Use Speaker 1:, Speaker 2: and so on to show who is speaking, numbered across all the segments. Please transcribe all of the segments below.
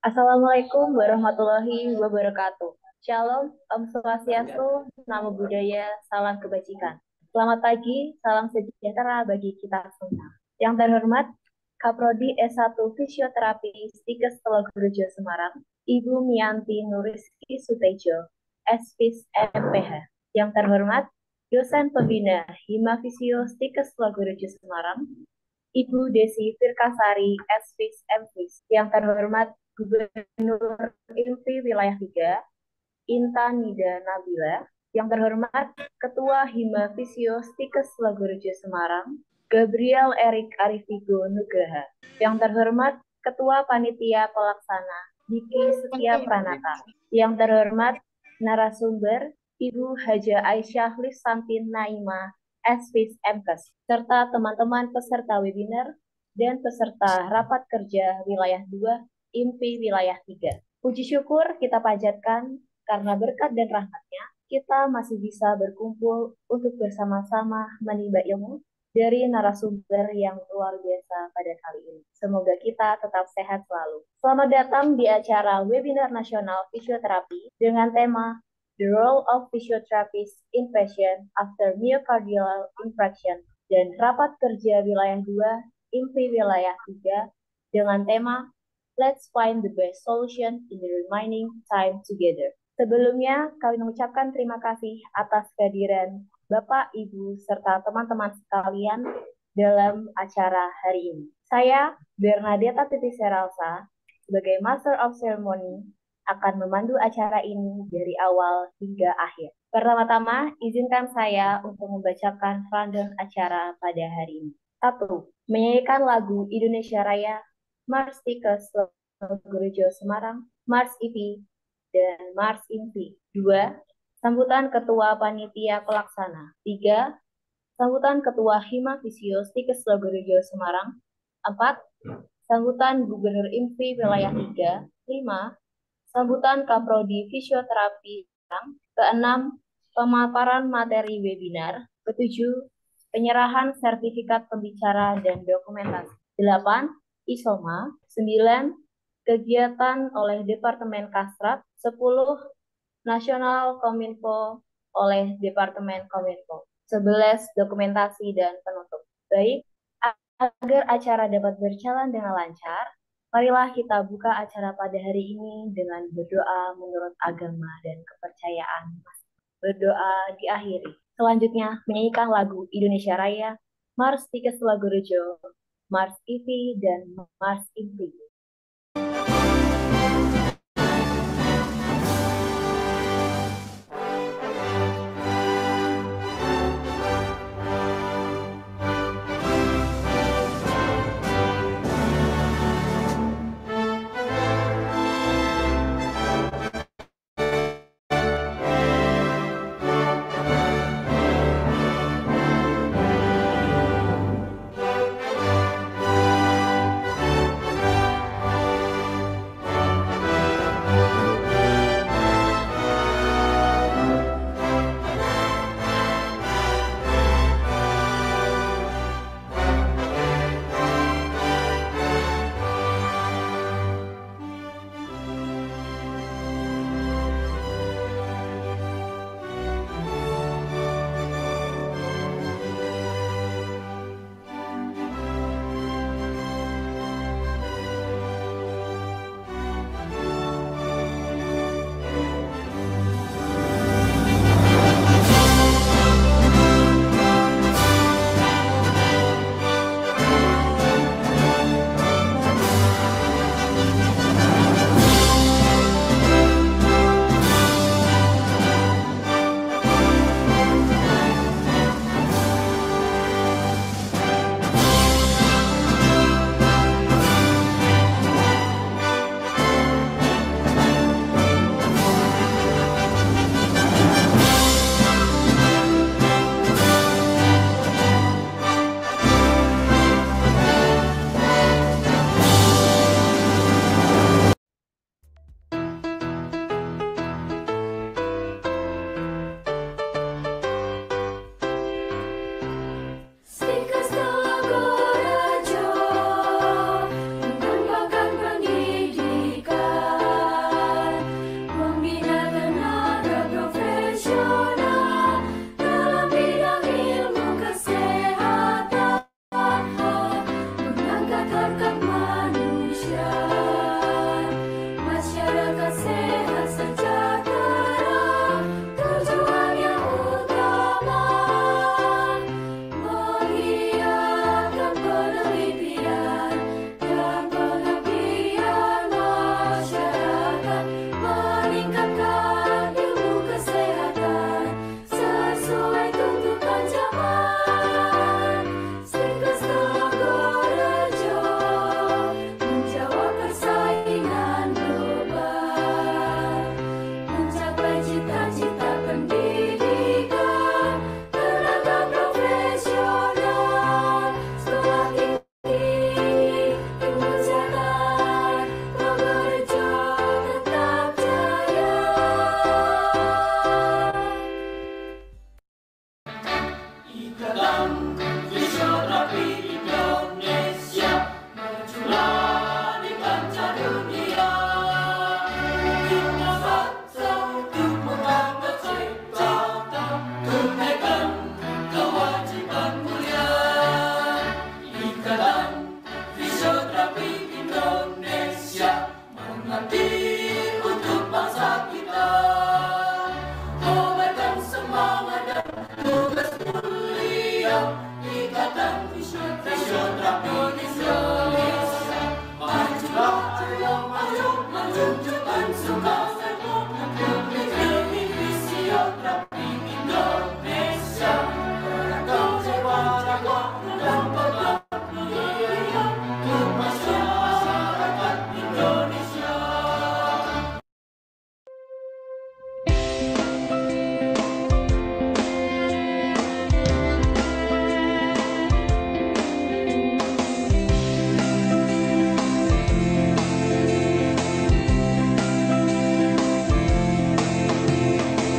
Speaker 1: Assalamualaikum warahmatullahi wabarakatuh. Shalom, Om Swastiastu, Namo Buddhaya, salam kebajikan. Selamat pagi, salam sejahtera bagi kita semua. Yang terhormat, Kaprodi S1 Fisioterapi Stikes Telogorejo Semarang, Ibu Mianti Nuriski Sutejo, SFIS MPH. Yang terhormat, Dosen Pembina Hima Fisio Stikes Telogorejo Semarang, Ibu Desi Firkasari, SFIS MFIS. Yang terhormat, Gubernur ILFI Wilayah 3, Intan Nida Nabila. Yang terhormat, Ketua Hima Fisio Stikes Logorejo Semarang, Gabriel Erik Arifigo Nugraha. Yang terhormat, Ketua Panitia Pelaksana, Diki Setia Pranata. Yang terhormat, narasumber, Ibu Haja Aisyah Lisantin Naima, SFIS MKes, serta teman-teman peserta webinar dan peserta rapat kerja wilayah 2, IMPI wilayah 3. Puji syukur kita panjatkan karena berkat dan rahmatnya kita masih bisa berkumpul untuk bersama-sama menimba ilmu dari narasumber yang luar biasa pada kali ini. Semoga kita tetap sehat selalu. Selamat datang di acara webinar nasional fisioterapi dengan tema The Role of Physiotherapists in Patient After Myocardial Infarction dan rapat kerja wilayah 2, IMPI wilayah 3 dengan tema Let's find the best solution in the remaining time together. Sebelumnya, kami mengucapkan terima kasih atas kehadiran Bapak, Ibu, serta teman-teman sekalian dalam acara hari ini. Saya, Bernadetta Titi Seralsa, sebagai Master of Ceremony, akan memandu acara ini dari awal hingga akhir. Pertama-tama, izinkan saya untuk membacakan rundown acara pada hari ini. 1. Menyanyikan lagu Indonesia Raya, Mars Tikes Logorejo Semarang, Mars IP, dan Mars Inti. 2. Sambutan Ketua Panitia Pelaksana. 3. Sambutan Ketua Hima Fisio Stikes Logorejo Semarang. 4. Sambutan Gubernur IMFI Wilayah 3. 5. Sambutan Kaprodi Fisioterapi. Keenam, pemaparan materi webinar. Ketujuh, penyerahan sertifikat pembicara dan dokumentasi. 8. ISOMA. 9. Kegiatan oleh Departemen Kasrat. 10. Nasional Kominfo oleh Departemen Kominfo. 11. Dokumentasi dan penutup. Baik, agar acara dapat berjalan dengan lancar, marilah kita buka acara pada hari ini dengan berdoa menurut agama dan kepercayaan. Berdoa diakhiri. Selanjutnya, menyanyikan lagu Indonesia Raya, Mars Tikes Logorejo, Mars IV, dan Mars Impi.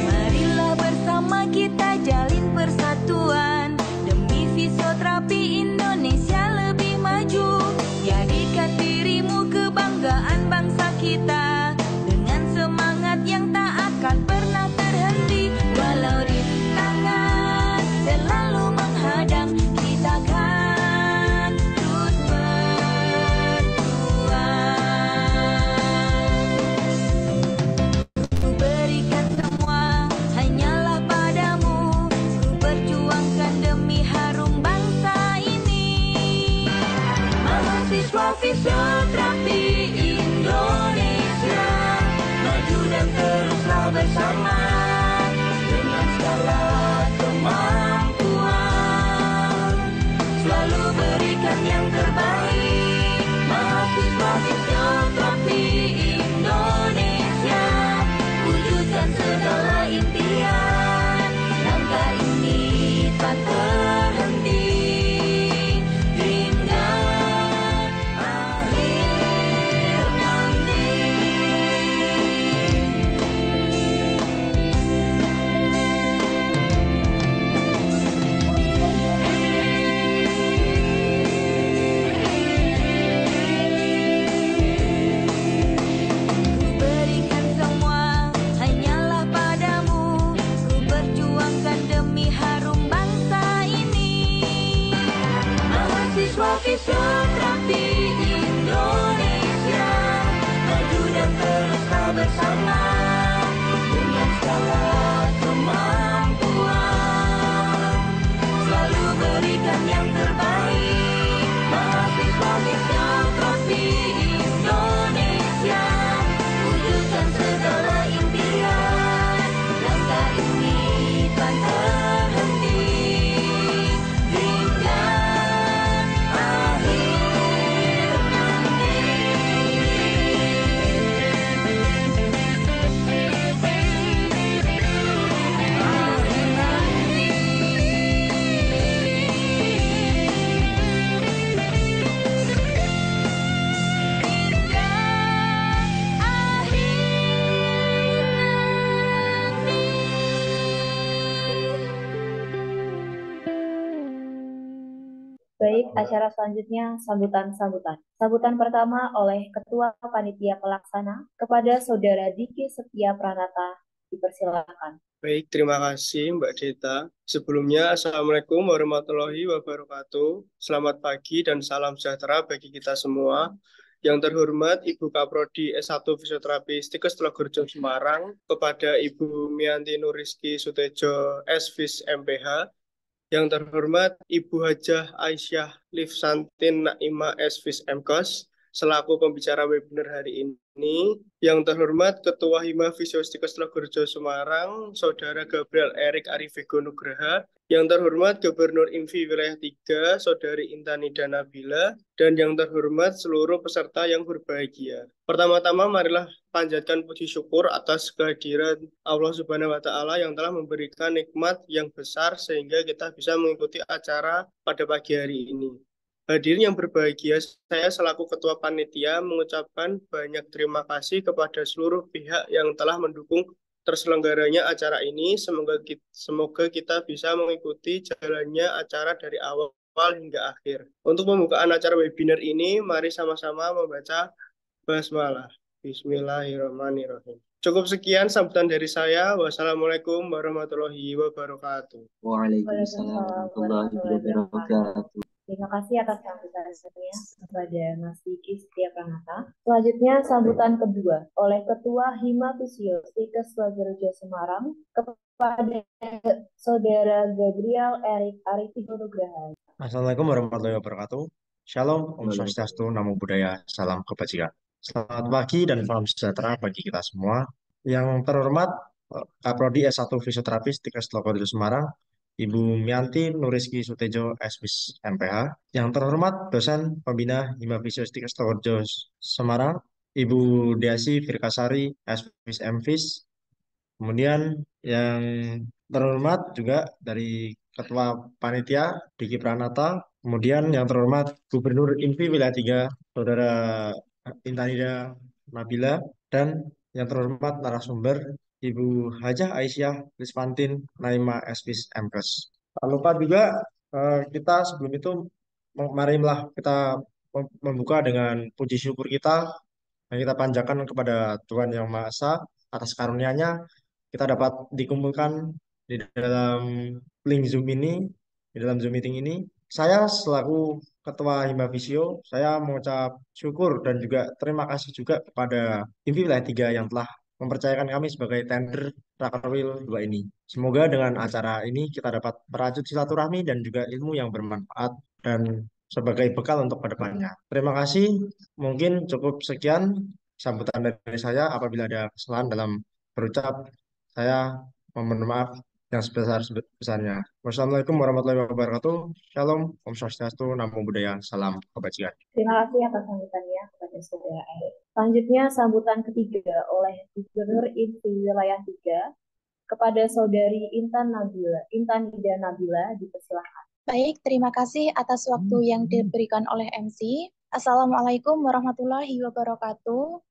Speaker 2: Marilah bersama kita jalin persatuan demi fisioterapi Indonesia lebih maju. Jadikan dirimu kebanggaan bangsa kita dengan semangat yang tak akan pernah terhenti. Walau rintangan selalu menghadang, kita akan terus berjuang. Ku berikan semua hanyalah padamu, ku perjuangkan demi harum bangsa ini. Mahasiswa fisioterapi Indonesia, maju dan teruslah bersama dengan segala kemampuan, selalu berikan yang terbaik. Mahasiswa fisioterapi Indonesia, wujudkan segala impian, langkah ini tak terhenti hingga akhir nanti. Ku berikan semua hanyalah padamu, ku perjuangkan demi harum bangsa ini. Mahasiswa fisioterapi Indonesia, maju dan teruslah bersama dengan segala kemampuan, selalu berikan yang terbaik. Mahasiswa fisioterapi Indonesia, wujudkan segala impian, langkah ini tak terhenti hingga akhir nanti.
Speaker 1: Baik, acara selanjutnya sambutan-sambutan. Sambutan pertama oleh Ketua Panitia Pelaksana kepada Saudara Diki Setia Pranata. Dipersilakan.
Speaker 3: Baik, terima kasih Mbak Deta. Sebelumnya, Assalamualaikum warahmatullahi wabarakatuh. Selamat pagi dan salam sejahtera bagi kita semua. Yang terhormat Ibu Kaprodi S1 Fisioterapi Stikes Telogorejo Semarang, kepada Ibu Mianti Nuriski Sutejo S.Fis MPH, yang terhormat Ibu Hajah Aisyah Lifsantin Naima S.Fis MKos, selaku pembicara webinar hari ini. Yang terhormat Ketua Hima Fisiostikes Telogorejo Semarang, Saudara Gabriel Erik Arifego Nugraha. Yang terhormat Gubernur INFI Wilayah 3, Saudari Intani Danabila. Dan yang terhormat seluruh peserta yang berbahagia. Pertama-tama marilah panjatkan puji syukur atas kehadiran Allah Subhanahu wa Ta'ala yang telah memberikan nikmat yang besar sehingga kita bisa mengikuti acara pada pagi hari ini. Hadirin yang berbahagia, saya selaku Ketua Panitia mengucapkan banyak terima kasih kepada seluruh pihak yang telah mendukung terselenggaranya acara ini. Semoga kita bisa mengikuti jalannya acara dari awal hingga akhir. Untuk pembukaan acara webinar ini, mari sama-sama membaca basmalah. Bismillahirrahmanirrahim. Cukup sekian sambutan dari saya. Wassalamualaikum warahmatullahi wabarakatuh.
Speaker 4: Waalaikumsalam warahmatullahi wabarakatuh.
Speaker 1: Terima kasih atas sambutannya kepada Mas Diki Setia Pranata. Selanjutnya sambutan kedua oleh Ketua Hima Fisio Stikes Telogorejo Semarang kepada Saudara Gabriel Erik Arifego Nugraha.
Speaker 5: Assalamualaikum warahmatullahi wabarakatuh. Shalom, Om Swastiastu, Namo Buddhaya, Salam Kebajikan. Selamat pagi dan salam sejahtera bagi kita semua. Yang terhormat Kaprodi S1 Fisioterapi Stikes Lokodo Semarang, Ibu Mianti Nuriski Sutejo, SPIS MPH. Yang terhormat dosen pembina Hima Fisio Stikes Lokodo Semarang, Ibu Diasi Virkasari, SPIS MFIS. Kemudian yang terhormat juga dari Ketua Panitia Diki Pranata. Kemudian yang terhormat Gubernur INFI Wilayah 3, Saudara Intanida Nabila. Dan yang terhormat narasumber Ibu Hajah Aisyah Lispantin Naima Espis MKes. Tak lupa juga kita sebelum itu marilah kita membuka dengan puji syukur kita yang kita panjatkan kepada Tuhan Yang Maha Esa atas karunia-Nya kita dapat dikumpulkan di dalam link Zoom ini, di dalam Zoom meeting ini. Saya selaku Ketua Hima Visio, saya mengucap syukur dan juga terima kasih juga kepada INFI Wilayah 3 yang telah mempercayakan kami sebagai tender Rakerwil 2 ini. Semoga dengan acara ini kita dapat merajut silaturahmi dan juga ilmu yang bermanfaat dan sebagai bekal untuk kedepannya. Terima kasih. Mungkin cukup sekian sambutan dari saya. Apabila ada kesalahan dalam berucap, saya mohon maaf yang sebesar-besarnya. Wassalamualaikum warahmatullahi wabarakatuh. Shalom, Om Swastiastu, Namo Buddhaya, Salam Kebajikan.
Speaker 1: Terima kasih atas sambutannya kepada Saudara Erik. Selanjutnya sambutan ketiga oleh Gubernur INFI Wilayah 3 kepada Saudari Intan Ida Nabila, dipersilakan.
Speaker 6: Baik, terima kasih atas waktu yang diberikan oleh MC. Assalamualaikum warahmatullahi wabarakatuh.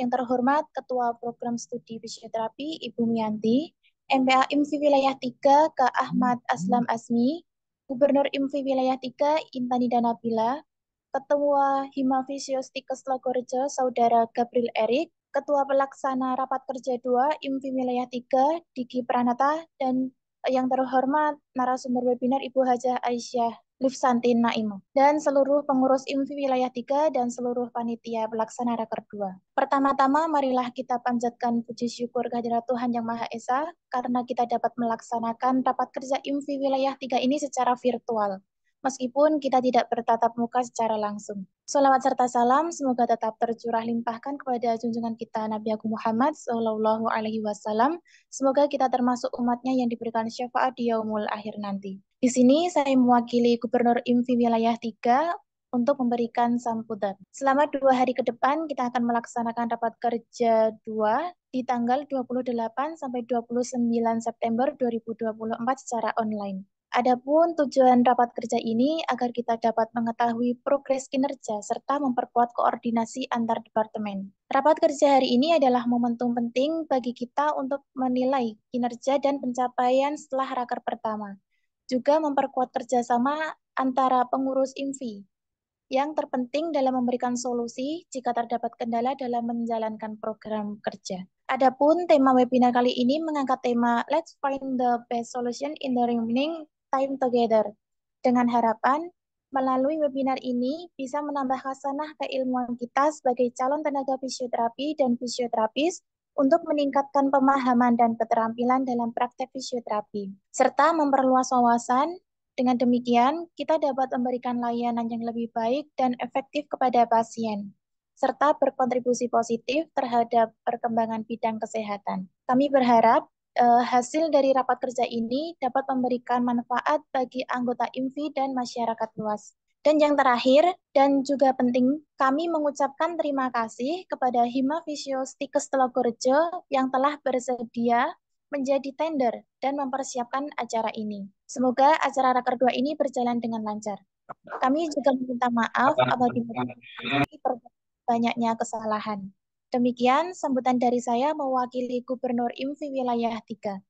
Speaker 6: Yang terhormat Ketua Program Studi Fisioterapi Ibu Mianti, MPA IMFI Wilayah 3 Kak Ahmad Aslam Asmi, Gubernur IMFI Wilayah 3 Intanida Nabila, Ketua Hima Fisio Stikes Logorejo Saudara Gabriel Erik, Ketua Pelaksana Rapat Kerja 2 IMFI Wilayah 3 Diki Pranata, dan yang terhormat narasumber webinar Ibu Hajah Aisyah Lifsantin Naim, dan seluruh pengurus IMFI Wilayah 3 dan seluruh panitia pelaksana Raker 2. Pertama-tama, marilah kita panjatkan puji syukur kehadirat Tuhan Yang Maha Esa karena kita dapat melaksanakan rapat kerja IMFI Wilayah 3 ini secara virtual, meskipun kita tidak bertatap muka secara langsung. Salawat serta salam semoga tetap tercurah limpahkan kepada junjungan kita Nabi Agung Muhammad Sallallahu Alaihi Wasallam. Semoga kita termasuk umatnya yang diberikan syafaat di yaumul akhir nanti. Di sini saya mewakili Gubernur IMFI Wilayah 3 untuk memberikan sambutan. Selama 2 hari ke depan kita akan melaksanakan rapat kerja 2 di tanggal 28 sampai 29 September 2024 secara online. Adapun tujuan rapat kerja ini agar kita dapat mengetahui progres kinerja serta memperkuat koordinasi antar departemen. Rapat kerja hari ini adalah momentum penting bagi kita untuk menilai kinerja dan pencapaian setelah raker pertama. Juga memperkuat kerjasama antara pengurus IMFI yang terpenting dalam memberikan solusi jika terdapat kendala dalam menjalankan program kerja. Adapun tema webinar kali ini mengangkat tema Let's Find the Best Solution in the Remaining Time Together. Dengan harapan, melalui webinar ini bisa menambah khasanah keilmuan kita sebagai calon tenaga fisioterapi dan fisioterapis untuk meningkatkan pemahaman dan keterampilan dalam praktek fisioterapi, serta memperluas wawasan. Dengan demikian, kita dapat memberikan layanan yang lebih baik dan efektif kepada pasien, serta berkontribusi positif terhadap perkembangan bidang kesehatan. Kami berharap hasil dari rapat kerja ini dapat memberikan manfaat bagi anggota IMFI dan masyarakat luas. Dan yang terakhir, dan juga penting, kami mengucapkan terima kasih kepada Hima Fisio Stikes Logorejo yang telah bersedia menjadi tender dan mempersiapkan acara ini. Semoga acara Raker 2 ini berjalan dengan lancar. Kami juga meminta maaf apabila banyaknya kesalahan. Demikian sambutan dari saya mewakili Gubernur IMFI Wilayah 3.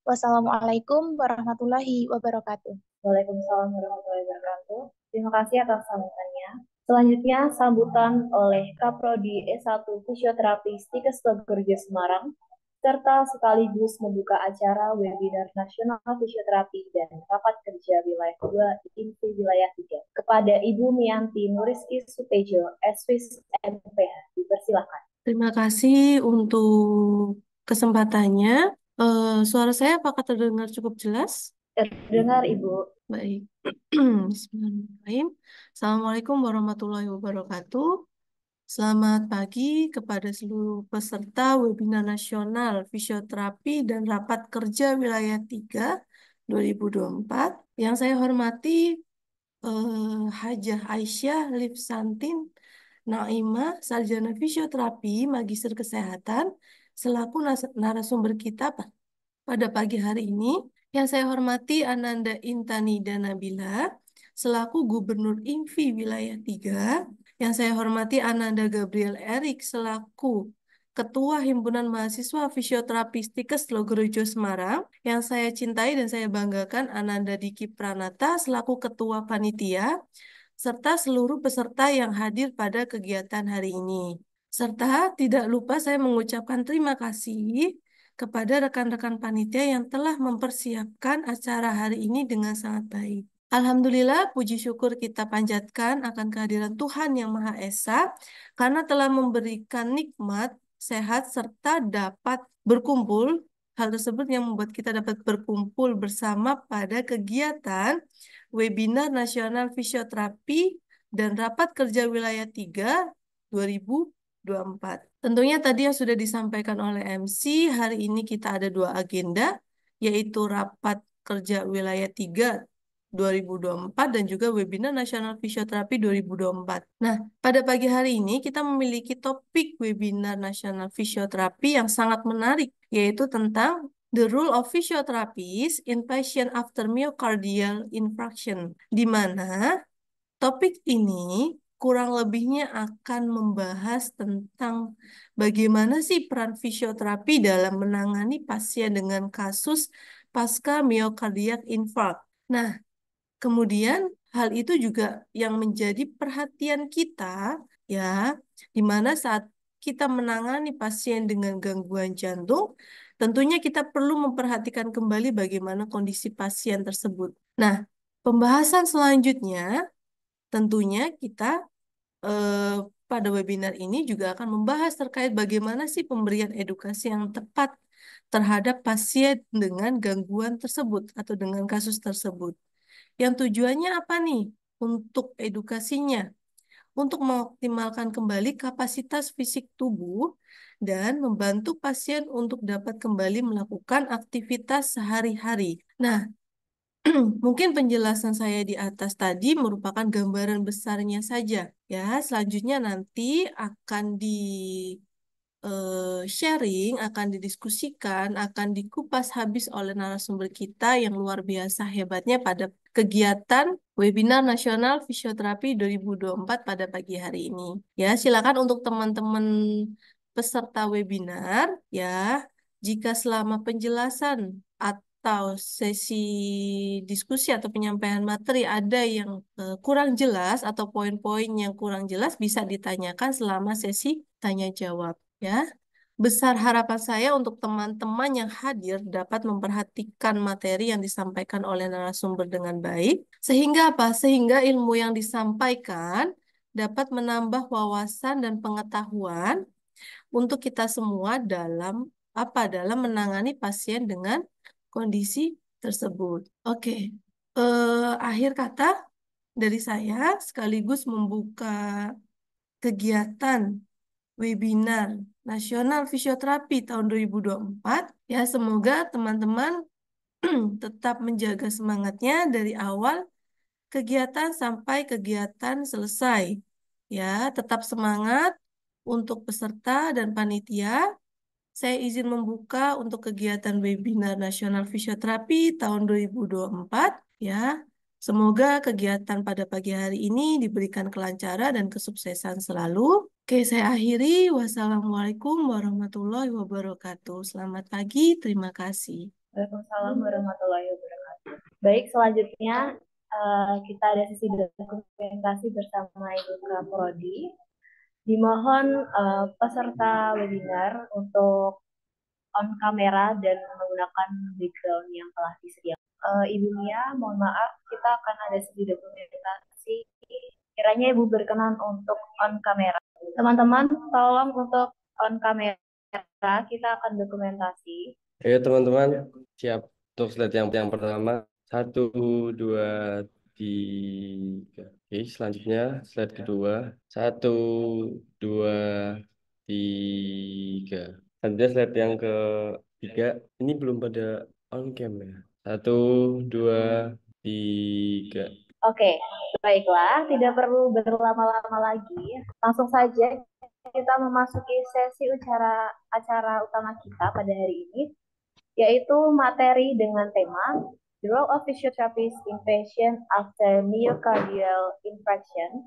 Speaker 6: Wassalamualaikum warahmatullahi wabarakatuh.
Speaker 1: Waalaikumsalam warahmatullahi wabarakatuh. Terima kasih atas sambutannya. Selanjutnya sambutan oleh Kaprodi S1 Fisioterapi Stikes Logorejo Semarang, serta sekaligus membuka acara webinar nasional fisioterapi dan rapat kerja wilayah 2 IMFI Wilayah 3 kepada Ibu Mianti Nuriski Sutejo, SPIS MPH. Dipersilakan.
Speaker 7: Terima kasih untuk kesempatannya. Suara saya apakah terdengar cukup jelas?
Speaker 1: Terdengar, Ibu.
Speaker 7: Baik. Bismillahirrahmanirrahim. Assalamualaikum warahmatullahi wabarakatuh. Selamat pagi kepada seluruh peserta webinar nasional fisioterapi dan rapat kerja wilayah 3 2024. Yang saya hormati Hajah Aisyah Lifsantin Naimah, Sarjana Fisioterapi, Magister Kesehatan, selaku narasumber kita pada pagi hari ini. Yang saya hormati Ananda Intani Danabila, selaku Gubernur INFI Wilayah 3. Yang saya hormati Ananda Gabriel Erik, selaku Ketua Himpunan Mahasiswa Fisioterapi Stikes Logorejo Semarang. Yang saya cintai dan saya banggakan Ananda Diki Pranata, selaku Ketua Panitia, serta seluruh peserta yang hadir pada kegiatan hari ini. Serta tidak lupa saya mengucapkan terima kasih kepada rekan-rekan panitia yang telah mempersiapkan acara hari ini dengan sangat baik. Alhamdulillah, puji syukur kita panjatkan akan kehadiran Tuhan Yang Maha Esa karena telah memberikan nikmat, sehat, serta dapat berkumpul. Hal tersebut yang membuat kita dapat berkumpul bersama pada kegiatan Webinar Nasional Fisioterapi dan Rapat Kerja Wilayah 3 2024. Tentunya tadi yang sudah disampaikan oleh MC, hari ini kita ada 2 agenda, yaitu Rapat Kerja Wilayah 3 2024 dan juga Webinar Nasional Fisioterapi 2024. Nah, pada pagi hari ini kita memiliki topik Webinar Nasional Fisioterapi yang sangat menarik, yaitu tentang The Role of Physiotherapists in Patient After Myocardial Infarction, di mana topik ini kurang lebihnya akan membahas tentang bagaimana sih peran fisioterapi dalam menangani pasien dengan kasus pasca myocardial infarct. Nah, kemudian hal itu juga yang menjadi perhatian kita, ya, di mana saat kita menangani pasien dengan gangguan jantung, tentunya kita perlu memperhatikan kembali bagaimana kondisi pasien tersebut. Nah, pembahasan selanjutnya tentunya kita pada webinar ini juga akan membahas terkait bagaimana sih pemberian edukasi yang tepat terhadap pasien dengan gangguan tersebut atau dengan kasus tersebut. Yang tujuannya apa nih? Untuk edukasinya, untuk mengoptimalkan kembali kapasitas fisik tubuh dan membantu pasien untuk dapat kembali melakukan aktivitas sehari-hari. Nah, mungkin penjelasan saya di atas tadi merupakan gambaran besarnya saja. Ya, selanjutnya nanti akan sharing, akan didiskusikan, akan dikupas habis oleh narasumber kita yang luar biasa hebatnya pada kegiatan Webinar Nasional Fisioterapi 2024 pada pagi hari ini. Ya, silakan untuk teman-teman peserta webinar, ya, jika selama penjelasan atau sesi diskusi atau penyampaian materi ada yang kurang jelas atau poin-poin yang kurang jelas bisa ditanyakan selama sesi tanya jawab. Ya, besar harapan saya untuk teman-teman yang hadir dapat memperhatikan materi yang disampaikan oleh narasumber dengan baik, sehingga apa? Sehingga ilmu yang disampaikan dapat menambah wawasan dan pengetahuan untuk kita semua dalam apa? Dalam menangani pasien dengan kondisi tersebut. Oke, akhir kata dari saya sekaligus membuka kegiatan Webinar Nasional Fisioterapi tahun 2024. Ya, semoga teman-teman tetap menjaga semangatnya dari awal kegiatan sampai kegiatan selesai. Ya, tetap semangat untuk peserta dan panitia. Saya izin membuka untuk kegiatan Webinar Nasional Fisioterapi tahun 2024. Ya, semoga kegiatan pada pagi hari ini diberikan kelancaran dan kesuksesan selalu. Oke, saya akhiri. Wassalamualaikum warahmatullahi wabarakatuh. Selamat pagi, terima kasih.
Speaker 1: Waalaikumsalam warahmatullahi wabarakatuh. Baik, selanjutnya kita ada sesi dokumentasi bersama Ibu Kaprodi. Dimohon peserta webinar untuk on kamera dan menggunakan background yang telah disediakan. Ibu Mia, mohon maaf, kita akan ada sesi dokumentasi. Kiranya Ibu berkenan untuk on kamera. Teman-teman, tolong untuk on kamera, kita akan dokumentasi.
Speaker 8: Ayo teman-teman, siap untuk slide yang pertama. 1, 2, 3. Oke, selanjutnya slide kedua. 1, 2, 3. Selanjutnya slide yang ketiga. Ini belum pada on cam ya. 1, 2, 3.
Speaker 1: Oke, baiklah, tidak perlu berlama-lama lagi. Langsung saja kita memasuki sesi acara utama kita pada hari ini, yaitu materi dengan tema The Role of Physiotherapist in Patient After Myocardial Infarction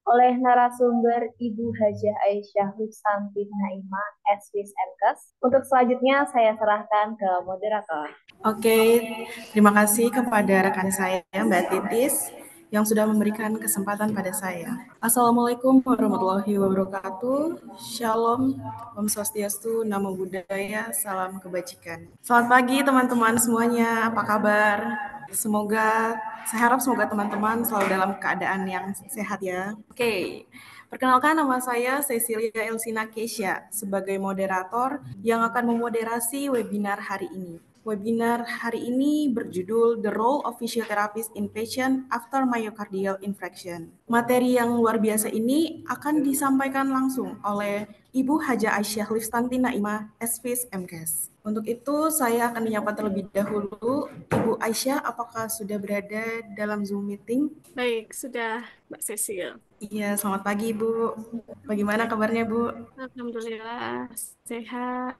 Speaker 1: oleh narasumber Ibu Hajah Aisyah Hussanti Naimah, SWIS MKes. Untuk selanjutnya saya serahkan ke moderator.
Speaker 9: Oke, terima kasih kepada rekan saya Mbak Titis yang sudah memberikan kesempatan pada saya. Assalamualaikum warahmatullahi wabarakatuh. Shalom, Om Swastiastu, Namo Buddhaya, salam kebajikan. Selamat pagi teman-teman semuanya, apa kabar? Saya harap semoga teman-teman selalu dalam keadaan yang sehat ya. Oke, perkenalkan nama saya Cecilia Elsina Kesha sebagai moderator yang akan memoderasi webinar hari ini. Webinar hari ini berjudul The Role of Physiotherapist in Patient After Myocardial Infarction. Materi yang luar biasa ini akan disampaikan langsung oleh Ibu Hajah Aisyah Hussanti Naimah, SWIS MKes. Untuk itu, saya akan menyapa terlebih dahulu. Ibu Aisyah, apakah sudah berada dalam Zoom meeting?
Speaker 7: Baik, sudah Mbak Cecil.
Speaker 9: Iya, selamat pagi, Bu. Bagaimana kabarnya, Bu?
Speaker 7: Alhamdulillah, sehat.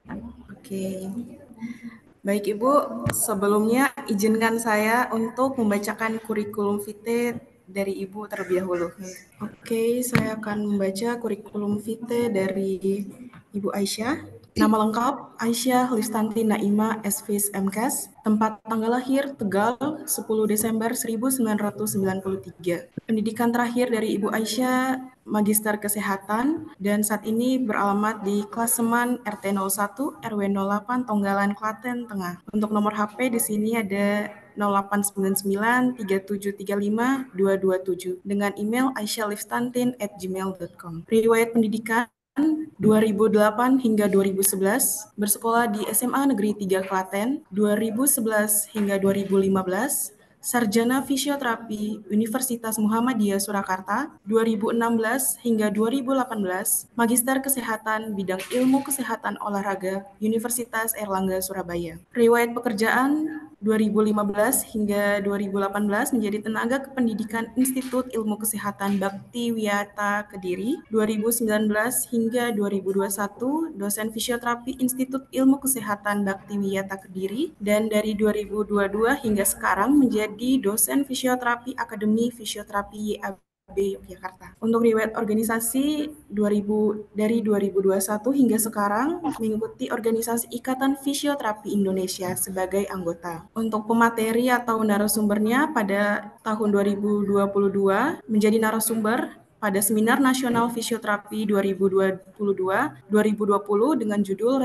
Speaker 9: Oke. Baik Ibu, sebelumnya izinkan saya untuk membacakan kurikulum vitae dari Ibu terlebih dahulu. Oke, saya akan membaca kurikulum vitae dari Ibu Aisyah. Nama lengkap Aisyah Hussanti Naimah, SWIS MKes. Tempat tanggal lahir Tegal, 10 Desember 1993. Pendidikan terakhir dari Ibu Aisyah Magister Kesehatan dan saat ini beralamat di Klasemen RT 01 RW 08 Tonggalan Klaten Tengah. Untuk nomor HP di sini ada 0899 3735 227 dengan email aisyahlistantin@gmail.com. Riwayat pendidikan 2008 hingga 2011, bersekolah di SMA Negeri 3 Klaten, 2011 hingga 2015, Sarjana Fisioterapi Universitas Muhammadiyah Surakarta 2016 hingga 2018, Magister Kesehatan Bidang Ilmu Kesehatan Olahraga Universitas Airlangga Surabaya. Riwayat pekerjaan 2015 hingga 2018 menjadi tenaga kependidikan Institut Ilmu Kesehatan Bakti Wiyata Kediri, 2019 hingga 2021 dosen fisioterapi Institut Ilmu Kesehatan Bakti Wiyata Kediri, dan dari 2022 hingga sekarang menjadi dosen fisioterapi Akademi Fisioterapi YAB Yogyakarta. Untuk riwayat organisasi dari 2021 hingga sekarang mengikuti organisasi Ikatan Fisioterapi Indonesia sebagai anggota. Untuk pemateri atau narasumbernya pada tahun 2022 menjadi narasumber pada Seminar Nasional Fisioterapi 2022-2020 dengan judul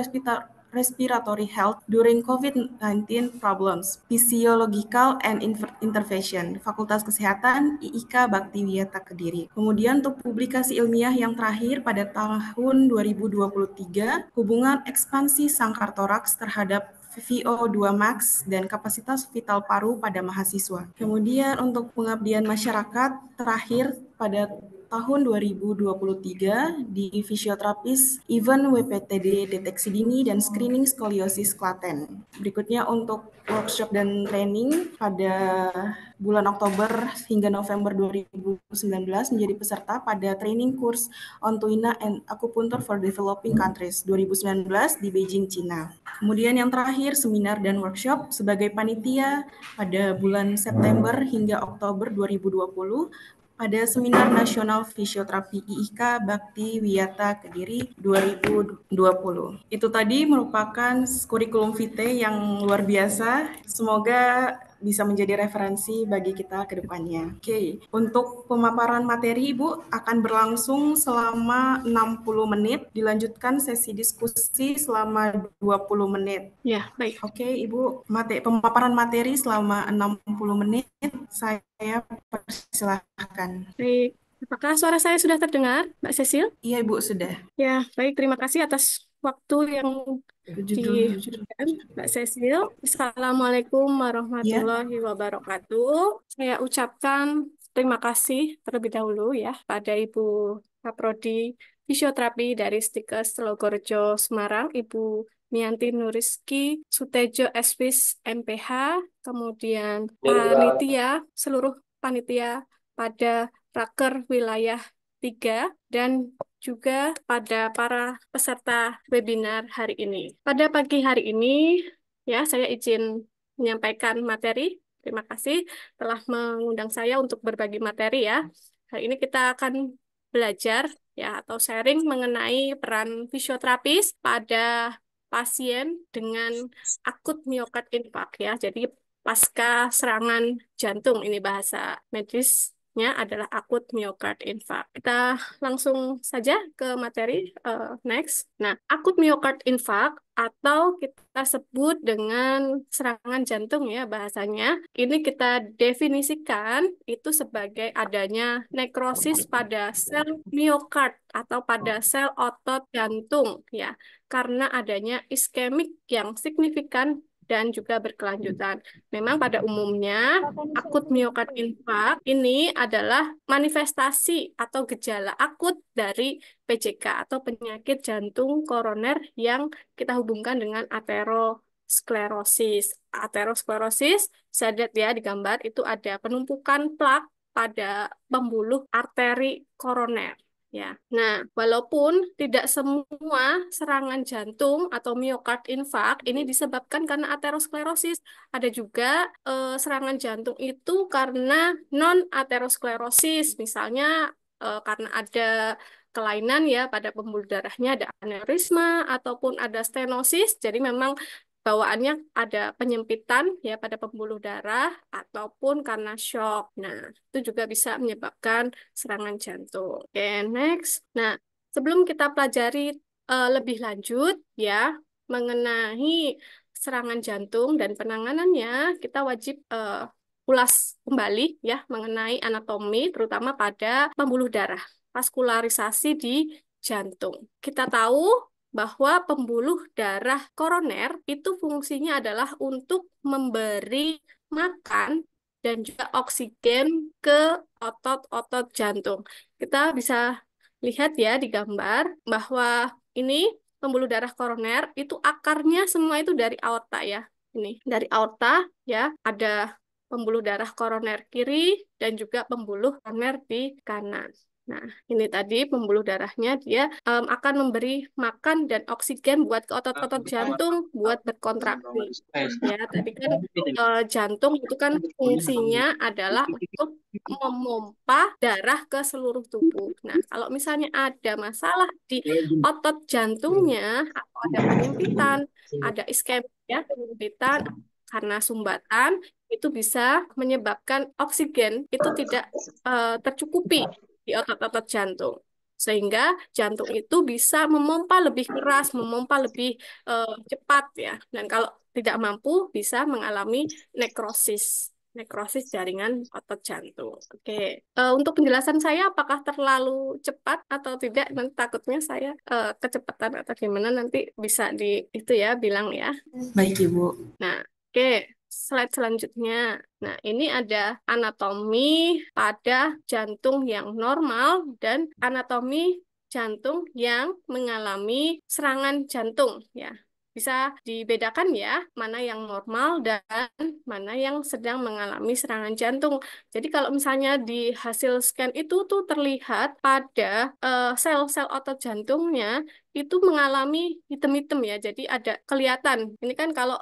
Speaker 9: Respiratory Health During COVID-19 Problems, Physiological and Intervention, Fakultas Kesehatan IIK Bakti Wiyata Kediri. Kemudian untuk publikasi ilmiah yang terakhir pada tahun 2023, hubungan ekspansi sangkar toraks terhadap VO2 max dan kapasitas vital paru pada mahasiswa. Kemudian untuk pengabdian masyarakat terakhir pada tahun 2023 di fisioterapis event WPTD deteksi dini dan screening skoliosis Klaten. Berikutnya untuk workshop dan training pada bulan Oktober hingga November 2019 menjadi peserta pada training course on Tuina and Acupuncture for Developing Countries 2019 di Beijing, Cina. Kemudian yang terakhir seminar dan workshop sebagai panitia pada bulan September hingga Oktober 2020 pada Seminar Nasional Fisioterapi IIK Bakti Wiyata Kediri 2020. Itu tadi merupakan kurikulum vitae yang luar biasa. Semoga bisa menjadi referensi bagi kita ke depannya. Oke, untuk pemaparan materi Ibu akan berlangsung selama 60 menit, dilanjutkan sesi diskusi selama 20 menit.
Speaker 7: Ya, baik.
Speaker 9: Oke, Ibu, pemaparan materi selama 60 menit, saya persilahkan.
Speaker 7: Baik. Apakah suara saya sudah terdengar, Mbak Cecil?
Speaker 9: Iya, Ibu, sudah.
Speaker 7: Ya, baik. Terima kasih atas
Speaker 10: waktu yang diberikan Mbak Cecil. Assalamualaikum
Speaker 9: Ya,
Speaker 10: warahmatullahi wabarakatuh. Saya ucapkan terima kasih terlebih dahulu ya pada Ibu Kaprodi Fisioterapi dari Stikes Logorejo Semarang, Ibu Mianti Nuriski Sutejo Eswis MPH, kemudian panitia, seluruh panitia pada Raker Wilayah 3, dan juga pada para peserta webinar hari ini. Pada pagi hari ini, ya, saya izin menyampaikan materi. Terima kasih telah mengundang saya untuk berbagi materi ya. Hari ini kita akan belajar ya atau sharing mengenai peran fisioterapis pada pasien dengan akut miokard infark ya. Jadi pasca serangan jantung, ini bahasa medisnya adalah akut miokard infark. Kita langsung saja ke materi next. Nah, akut miokard infark atau kita sebut dengan serangan jantung ya bahasanya. Ini kita definisikan itu sebagai adanya nekrosis pada sel miokard atau pada sel otot jantung ya, karena adanya iskemik yang signifikan dan juga berkelanjutan. Memang pada umumnya akut miokard infark ini adalah manifestasi atau gejala akut dari PJK atau penyakit jantung koroner yang kita hubungkan dengan aterosklerosis. Aterosklerosis, saya lihat ya di gambar, itu ada penumpukan plak pada pembuluh arteri koroner. Ya, nah, walaupun tidak semua serangan jantung atau miokard infark ini disebabkan karena aterosklerosis, ada juga serangan jantung itu karena non-aterosklerosis, misalnya karena ada kelainan ya pada pembuluh darahnya, ada aneurisma ataupun ada stenosis, jadi memang bawaannya ada penyempitan ya pada pembuluh darah ataupun karena shock. Nah, itu juga bisa menyebabkan serangan jantung. Oke, next. Nah, sebelum kita pelajari lebih lanjut ya mengenai serangan jantung dan penanganannya, kita wajib ulas kembali ya mengenai anatomi terutama pada pembuluh darah, vaskularisasi di jantung. Kita tahu bahwa pembuluh darah koroner itu fungsinya adalah untuk memberi makan dan juga oksigen ke otot-otot jantung. Kita bisa lihat ya di gambar bahwa ini pembuluh darah koroner itu akarnya semua itu dari aorta ya. Ini dari aorta ya, ada pembuluh darah koroner kiri dan juga pembuluh koroner di kanan. Nah, ini tadi pembuluh darahnya dia akan memberi makan dan oksigen buat ke otot-otot jantung buat berkontraksi. Ya, tadi kan jantung itu kan fungsinya adalah untuk memompa darah ke seluruh tubuh. Nah, kalau misalnya ada masalah di otot jantungnya atau ada penyempitan, ada iskemik ya, penyempitan karena sumbatan, itu bisa menyebabkan oksigen itu tidak tercukupi di otot-otot jantung. Sehingga jantung itu bisa memompa lebih keras, memompa lebih cepat ya. Dan kalau tidak mampu bisa mengalami nekrosis jaringan otot jantung. Oke. Untuk penjelasan saya apakah terlalu cepat atau tidak? Nanti takutnya saya kecepatan atau gimana nanti bisa di itu ya bilang ya.
Speaker 9: baik Ibu.
Speaker 10: Nah, oke. Slide selanjutnya. Nah, ini ada anatomi pada jantung yang normal dan anatomi jantung yang mengalami serangan jantung ya. Bisa dibedakan ya, mana yang normal dan mana yang sedang mengalami serangan jantung. Jadi kalau misalnya di hasil scan itu tuh terlihat pada sel-sel otot jantungnya itu mengalami hitam-hitam ya. Jadi ada kelihatan. Ini kan kalau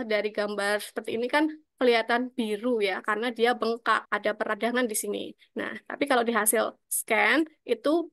Speaker 10: dari gambar seperti ini kan kelihatan biru ya, karena dia bengkak, ada peradangan di sini. Nah, tapi kalau di hasil scan itu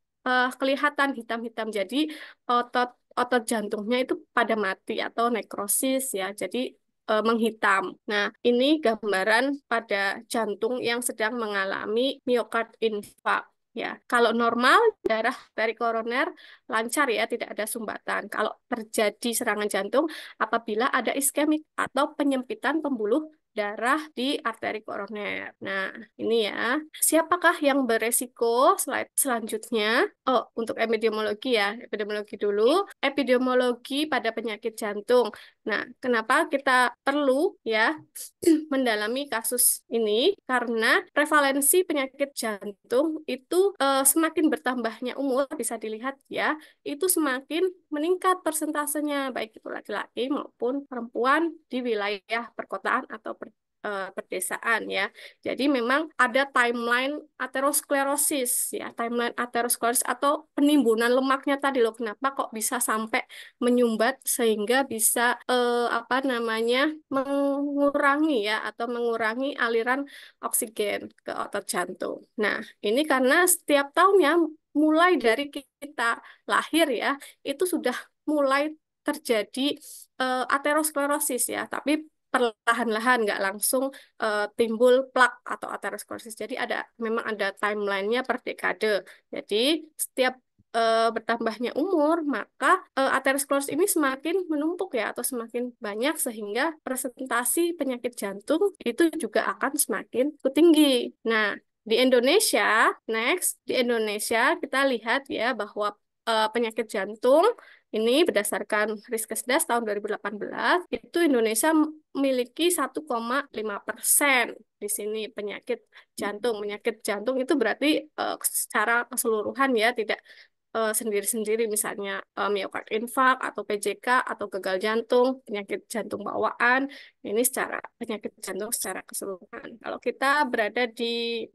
Speaker 10: kelihatan hitam-hitam. Jadi otot jantungnya itu pada mati atau nekrosis ya. Jadi menghitam. Nah, ini gambaran pada jantung yang sedang mengalami miokard infark. Ya, kalau normal darah dari koroner lancar ya, tidak ada sumbatan. Kalau terjadi serangan jantung apabila ada iskemik atau penyempitan pembuluh darah di arteri koroner. Nah, ini ya. Siapakah yang beresiko? Slide selanjutnya. Oh, untuk epidemiologi ya. Epidemiologi dulu. Epidemiologi pada penyakit jantung. Nah, kenapa kita perlu ya mendalami kasus ini? Karena prevalensi penyakit jantung itu semakin bertambahnya umur, bisa dilihat ya, itu semakin meningkat persentasenya, baik itu laki-laki maupun perempuan di wilayah perkotaan atau pedesaan ya. Jadi memang ada timeline aterosklerosis ya, timeline aterosklerosis atau penimbunan lemaknya tadi loh. Kenapa kok bisa sampai menyumbat sehingga bisa apa namanya mengurangi ya atau mengurangi aliran oksigen ke otot jantung. Nah, ini karena setiap tahunnya mulai dari kita lahir ya, itu sudah mulai terjadi aterosklerosis ya, tapi perlahan-lahan nggak langsung timbul plak atau aterosklerosis. Jadi memang ada timelinenya per dekade. Jadi setiap bertambahnya umur, maka aterosklerosis ini semakin menumpuk ya atau semakin banyak sehingga presentasi penyakit jantung itu juga akan semakin tinggi. Nah, di Indonesia, di Indonesia kita lihat ya bahwa penyakit jantung ini berdasarkan Riskesdas tahun 2018, itu Indonesia memiliki 1,5% di sini penyakit jantung. Penyakit jantung itu berarti secara keseluruhan ya, tidak sendiri-sendiri misalnya miokard infark atau PJK atau gagal jantung, penyakit jantung bawaan, ini secara penyakit jantung secara keseluruhan. Kalau kita berada di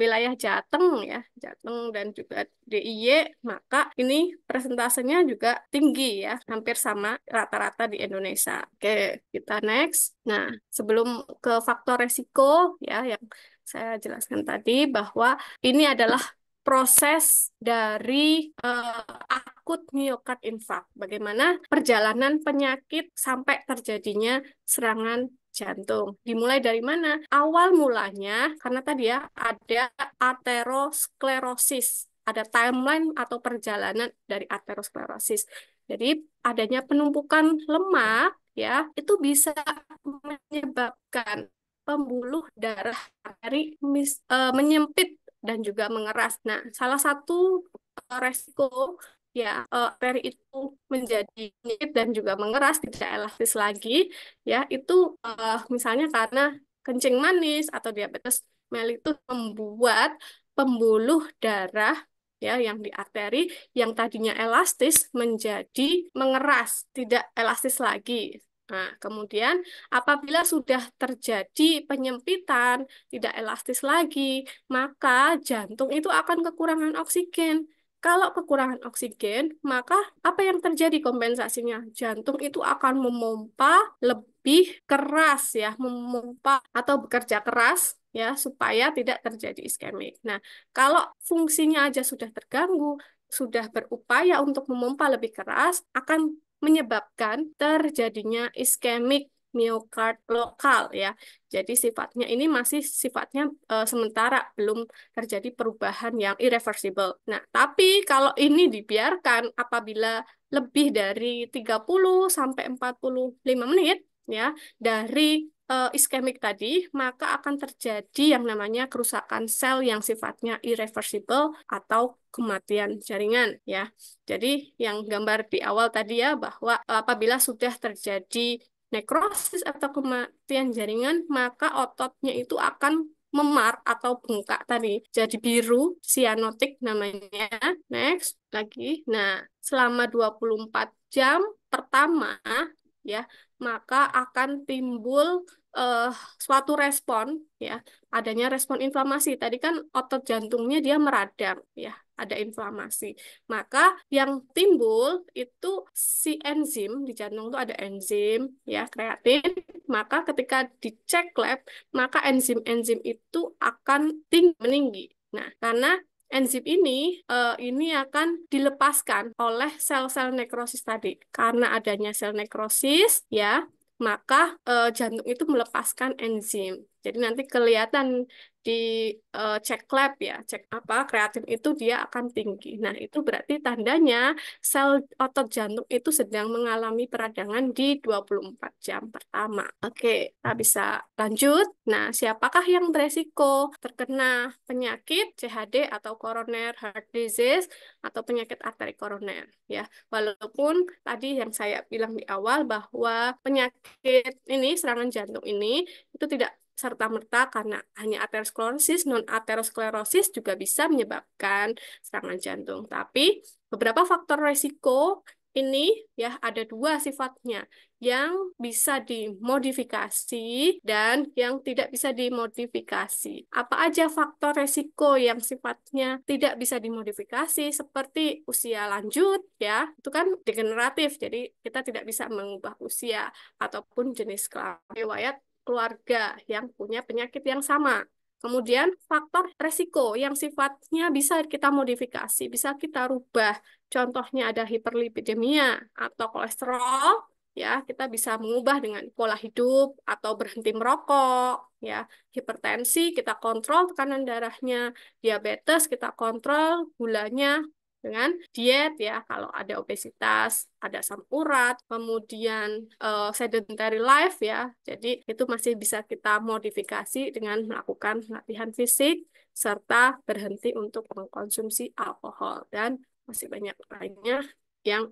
Speaker 10: wilayah Jateng ya, Jateng dan juga DIY, maka ini presentasenya juga tinggi ya, hampir sama rata-rata di Indonesia. Oke, kita next. Nah, sebelum ke faktor resiko ya yang saya jelaskan tadi bahwa ini adalah proses dari akut miokard infark. Bagaimana perjalanan penyakit sampai terjadinya serangan jantung. Dimulai dari mana? Awal mulanya, karena tadi ya ada aterosklerosis. Ada timeline atau perjalanan dari aterosklerosis. Jadi adanya penumpukan lemak ya, itu bisa menyebabkan pembuluh darah arteri menyempit dan juga mengeras. Nah, salah satu resiko ya arteri itu menjadi menyempit dan juga mengeras, tidak elastis lagi, ya itu misalnya karena kencing manis atau diabetes mellitus membuat pembuluh darah ya yang di arteri yang tadinya elastis menjadi mengeras, tidak elastis lagi. Nah, kemudian apabila sudah terjadi penyempitan, tidak elastis lagi, maka jantung itu akan kekurangan oksigen. Kalau kekurangan oksigen, maka apa yang terjadi kompensasinya? Jantung itu akan memompa lebih keras ya, memompa atau bekerja keras ya supaya tidak terjadi iskemik. Nah, kalau fungsinya aja sudah terganggu, sudah berupaya untuk memompa lebih keras, akan menyebabkan terjadinya iskemik miokard lokal ya. Jadi sifatnya ini masih sifatnya sementara, belum terjadi perubahan yang irreversible. Nah, tapi kalau ini dibiarkan apabila lebih dari 30 sampai 45 menit ya dari iskemik tadi, maka akan terjadi yang namanya kerusakan sel yang sifatnya irreversible atau kematian jaringan ya. Jadi yang gambar di awal tadi ya bahwa apabila sudah terjadi nekrosis atau kematian jaringan, maka ototnya itu akan memar atau bengkak tadi. Jadi biru, sianotik namanya. Next, lagi. Nah, selama 24 jam pertama ya, maka akan timbul suatu respon ya, adanya respon inflamasi. Tadi kan otot jantungnya dia meradang ya, ada inflamasi. Maka yang timbul itu si enzim di jantung itu ada enzim ya kreatin. Maka ketika dicek lab, maka enzim-enzim itu akan meninggi. Nah, karena enzim ini akan dilepaskan oleh sel-sel nekrosis tadi. Karena adanya sel nekrosis ya, maka jantung itu melepaskan enzim. Jadi nanti kelihatan cek lab ya, cek apa kreatin itu dia akan tinggi. Nah, itu berarti tandanya sel otot jantung itu sedang mengalami peradangan di 24 jam pertama. Oke, kita bisa lanjut. Nah, siapakah yang beresiko terkena penyakit CHD atau coronary heart disease atau penyakit arteri koroner ya. Walaupun tadi yang saya bilang di awal bahwa penyakit ini, serangan jantung ini itu tidak serta-merta karena hanya aterosklerosis, non-aterosklerosis juga bisa menyebabkan serangan jantung. Tapi beberapa faktor resiko ini ya ada dua sifatnya, yang bisa dimodifikasi dan yang tidak bisa dimodifikasi. Apa aja faktor resiko yang sifatnya tidak bisa dimodifikasi, seperti usia lanjut ya, itu kan degeneratif, jadi kita tidak bisa mengubah usia, ataupun jenis riwayat keluarga yang punya penyakit yang sama. Kemudian faktor resiko yang sifatnya bisa kita modifikasi, bisa kita rubah. Contohnya ada hiperlipidemia atau kolesterol, ya kita bisa mengubah dengan pola hidup atau berhenti merokok, ya. Hipertensi kita kontrol tekanan darahnya, diabetes kita kontrol gulanya dengan diet ya. Kalau ada obesitas, ada asam urat, kemudian sedentary life ya. Jadi itu masih bisa kita modifikasi dengan melakukan latihan fisik serta berhenti untuk mengkonsumsi alkohol, dan masih banyak lainnya yang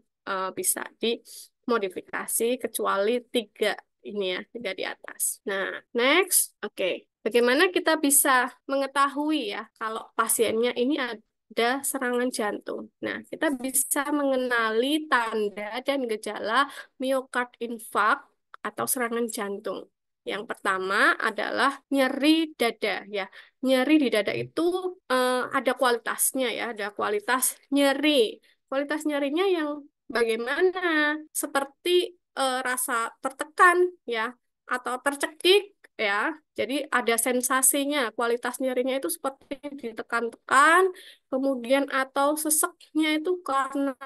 Speaker 10: bisa dimodifikasi kecuali tiga ini ya, tiga di atas. Nah, next, oke. Bagaimana kita bisa mengetahui ya kalau pasiennya ini ada serangan jantung? Nah, kita bisa mengenali tanda dan gejala miokard infarct atau serangan jantung. Yang pertama adalah nyeri dada ya. Nyeri di dada itu ada kualitasnya ya, ada kualitas nyeri. Kualitas nyerinya yang bagaimana? Seperti rasa tertekan ya atau tercekik ya. Jadi ada sensasinya, kualitas nyerinya itu seperti ditekan-tekan, kemudian atau seseknya itu karena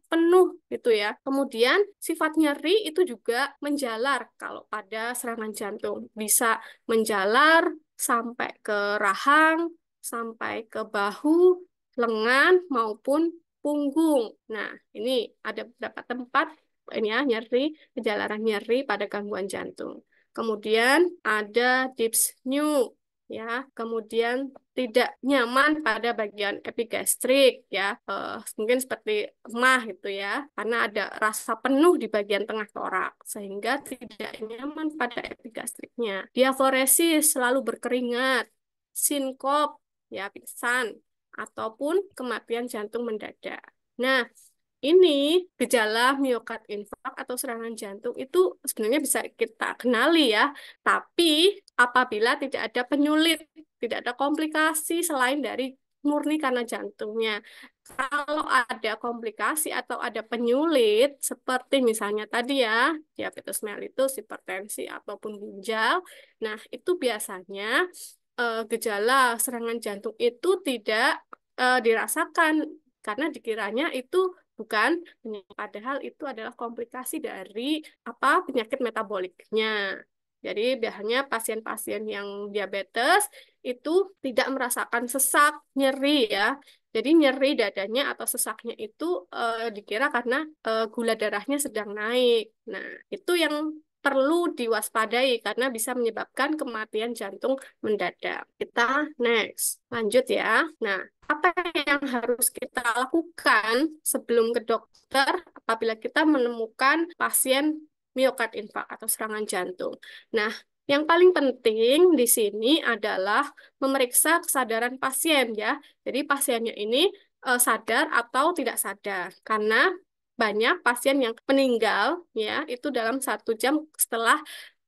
Speaker 10: penuh gitu ya. Kemudian sifat nyeri itu juga menjalar kalau pada serangan jantung. Bisa menjalar sampai ke rahang, sampai ke bahu, lengan maupun punggung. Nah, ini ada beberapa tempat ini ya nyeri, kejalaran nyeri pada gangguan jantung. Kemudian ada dyspnea ya, kemudian tidak nyaman pada bagian epigastrik ya, mungkin seperti emah gitu ya, karena ada rasa penuh di bagian tengah torak sehingga tidak nyaman pada epigastriknya. Diaforesis, selalu berkeringat, sinkop ya, pingsan, ataupun kematian jantung mendadak. Nah, ini gejala miokard infarct atau serangan jantung itu sebenarnya bisa kita kenali ya, tapi apabila tidak ada penyulit, tidak ada komplikasi selain dari murni karena jantungnya. Kalau ada komplikasi atau ada penyulit, seperti misalnya tadi ya, diabetes mellitus, hipertensi, ataupun ginjal, nah itu biasanya gejala serangan jantung itu tidak dirasakan karena dikiranya itu bukan, padahal itu adalah komplikasi dari penyakit metaboliknya. Jadi biasanya pasien-pasien yang diabetes itu tidak merasakan sesak, nyeri ya. Jadi nyeri dadanya atau sesaknya itu dikira karena gula darahnya sedang naik. Nah, itu yang perlu diwaspadai karena bisa menyebabkan kematian jantung mendadak. Kita next, lanjut ya. Nah, apa yang harus kita lakukan sebelum ke dokter apabila kita menemukan pasien miokard infarct atau serangan jantung? Nah, yang paling penting di sini adalah memeriksa kesadaran pasien ya. Jadi pasiennya ini sadar atau tidak sadar, karena banyak pasien yang meninggal ya itu dalam 1 jam setelah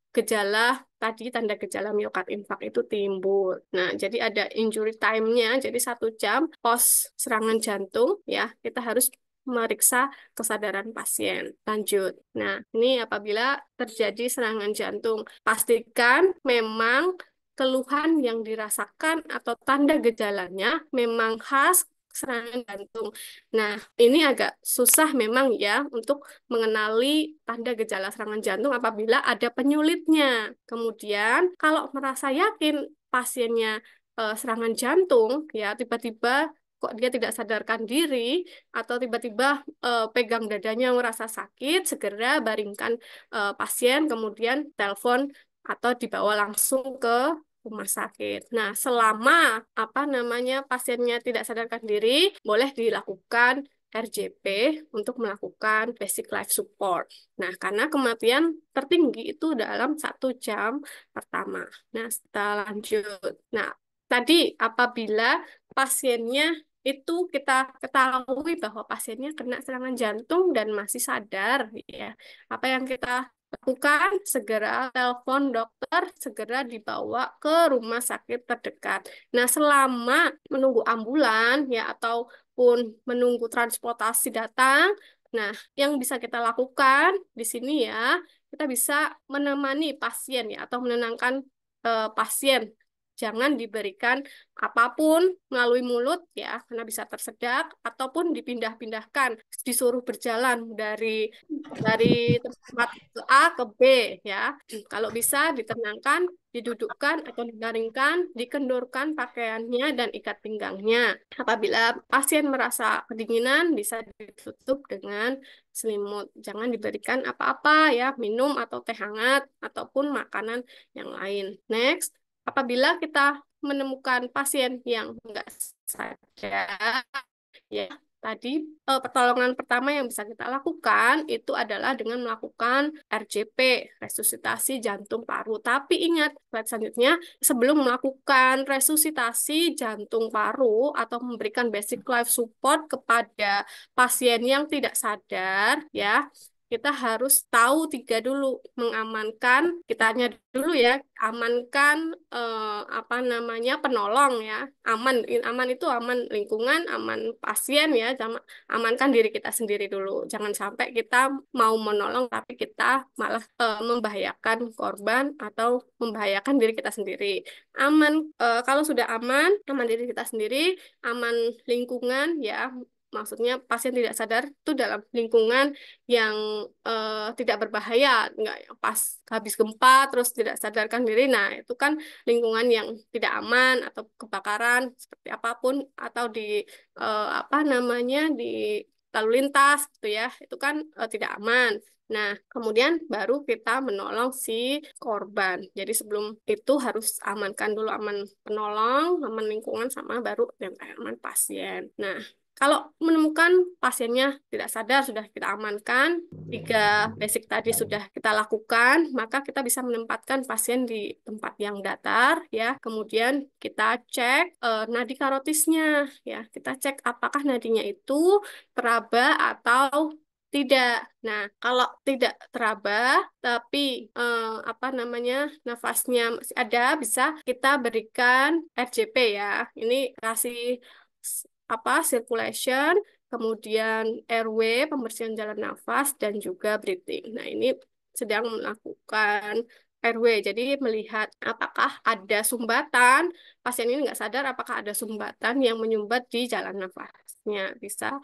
Speaker 10: gejala tadi, tanda gejala miokard infarct itu timbul. Nah, jadi ada injury time-nya, jadi 1 jam pos serangan jantung ya, kita harus meriksa kesadaran pasien. Lanjut. Nah, ini apabila terjadi serangan jantung, pastikan memang keluhan yang dirasakan atau tanda gejalanya memang khas serangan jantung. Nah, ini agak susah memang ya untuk mengenali tanda gejala serangan jantung apabila ada penyulitnya. Kemudian, kalau merasa yakin pasiennya serangan jantung, ya tiba-tiba kok dia tidak sadarkan diri atau tiba-tiba pegang dadanya merasa sakit, segera baringkan pasien, kemudian telepon atau dibawa langsung ke rumah sakit. Nah, selama apa namanya pasiennya tidak sadarkan diri, boleh dilakukan RJP untuk melakukan basic life support. Nah, karena kematian tertinggi itu dalam 1 jam pertama. Nah, setelah lanjut. Nah, tadi apabila pasiennya itu kita ketahui bahwa pasiennya kena serangan jantung dan masih sadar, ya. Apa yang kita lakukan? Segera telepon dokter, segera dibawa ke rumah sakit terdekat. Nah, selama menunggu ambulan ya ataupun menunggu transportasi datang, nah, yang bisa kita lakukan di sini ya, kita bisa menemani pasien ya atau menenangkan pasien. Jangan diberikan apapun melalui mulut ya, karena bisa tersedak ataupun dipindah-pindahkan, disuruh berjalan dari tempat ke A ke B ya. Kalau bisa ditenangkan, didudukkan atau dibaringkan, dikendurkan pakaiannya dan ikat pinggangnya. Apabila pasien merasa kedinginan, bisa ditutup dengan selimut. Jangan diberikan apa-apa ya, minum atau teh hangat ataupun makanan yang lain. Next, apabila kita menemukan pasien yang enggak sadar, ya tadi pertolongan pertama yang bisa kita lakukan itu adalah dengan melakukan RJP, resusitasi jantung paru. Tapi ingat, slide selanjutnya, sebelum melakukan resusitasi jantung paru atau memberikan basic life support kepada pasien yang tidak sadar, ya, kita harus tahu 3 dulu, mengamankan, kitanya dulu ya, amankan apa namanya penolong ya, aman itu aman lingkungan, aman pasien ya, amankan diri kita sendiri dulu. Jangan sampai kita mau menolong tapi kita malah membahayakan korban atau membahayakan diri kita sendiri. Aman, kalau sudah aman diri kita sendiri, aman lingkungan ya. Maksudnya pasien tidak sadar itu dalam lingkungan yang tidak berbahaya, nggak pas habis gempa terus tidak sadarkan diri. Nah, itu kan lingkungan yang tidak aman atau kebakaran seperti apapun atau di apa namanya di lalu lintas gitu ya, itu kan tidak aman. Nah, kemudian baru kita menolong si korban. Jadi sebelum itu harus amankan dulu, aman penolong, aman lingkungan, sama baru yang aman pasien. Nah, kalau menemukan pasiennya tidak sadar, sudah kita amankan, 3 basic tadi sudah kita lakukan, maka kita bisa menempatkan pasien di tempat yang datar, ya. Kemudian kita cek nadi karotisnya, ya. Kita cek apakah nadinya itu teraba atau tidak. Nah, kalau tidak teraba, tapi apa namanya nafasnya masih ada, bisa kita berikan RJP ya. Ini kasih apa circulation, kemudian airway, pembersihan jalan nafas, dan juga breathing. Nah, ini sedang melakukan airway, jadi melihat apakah ada sumbatan, pasien ini nggak sadar apakah ada sumbatan yang menyumbat di jalan nafasnya. Bisa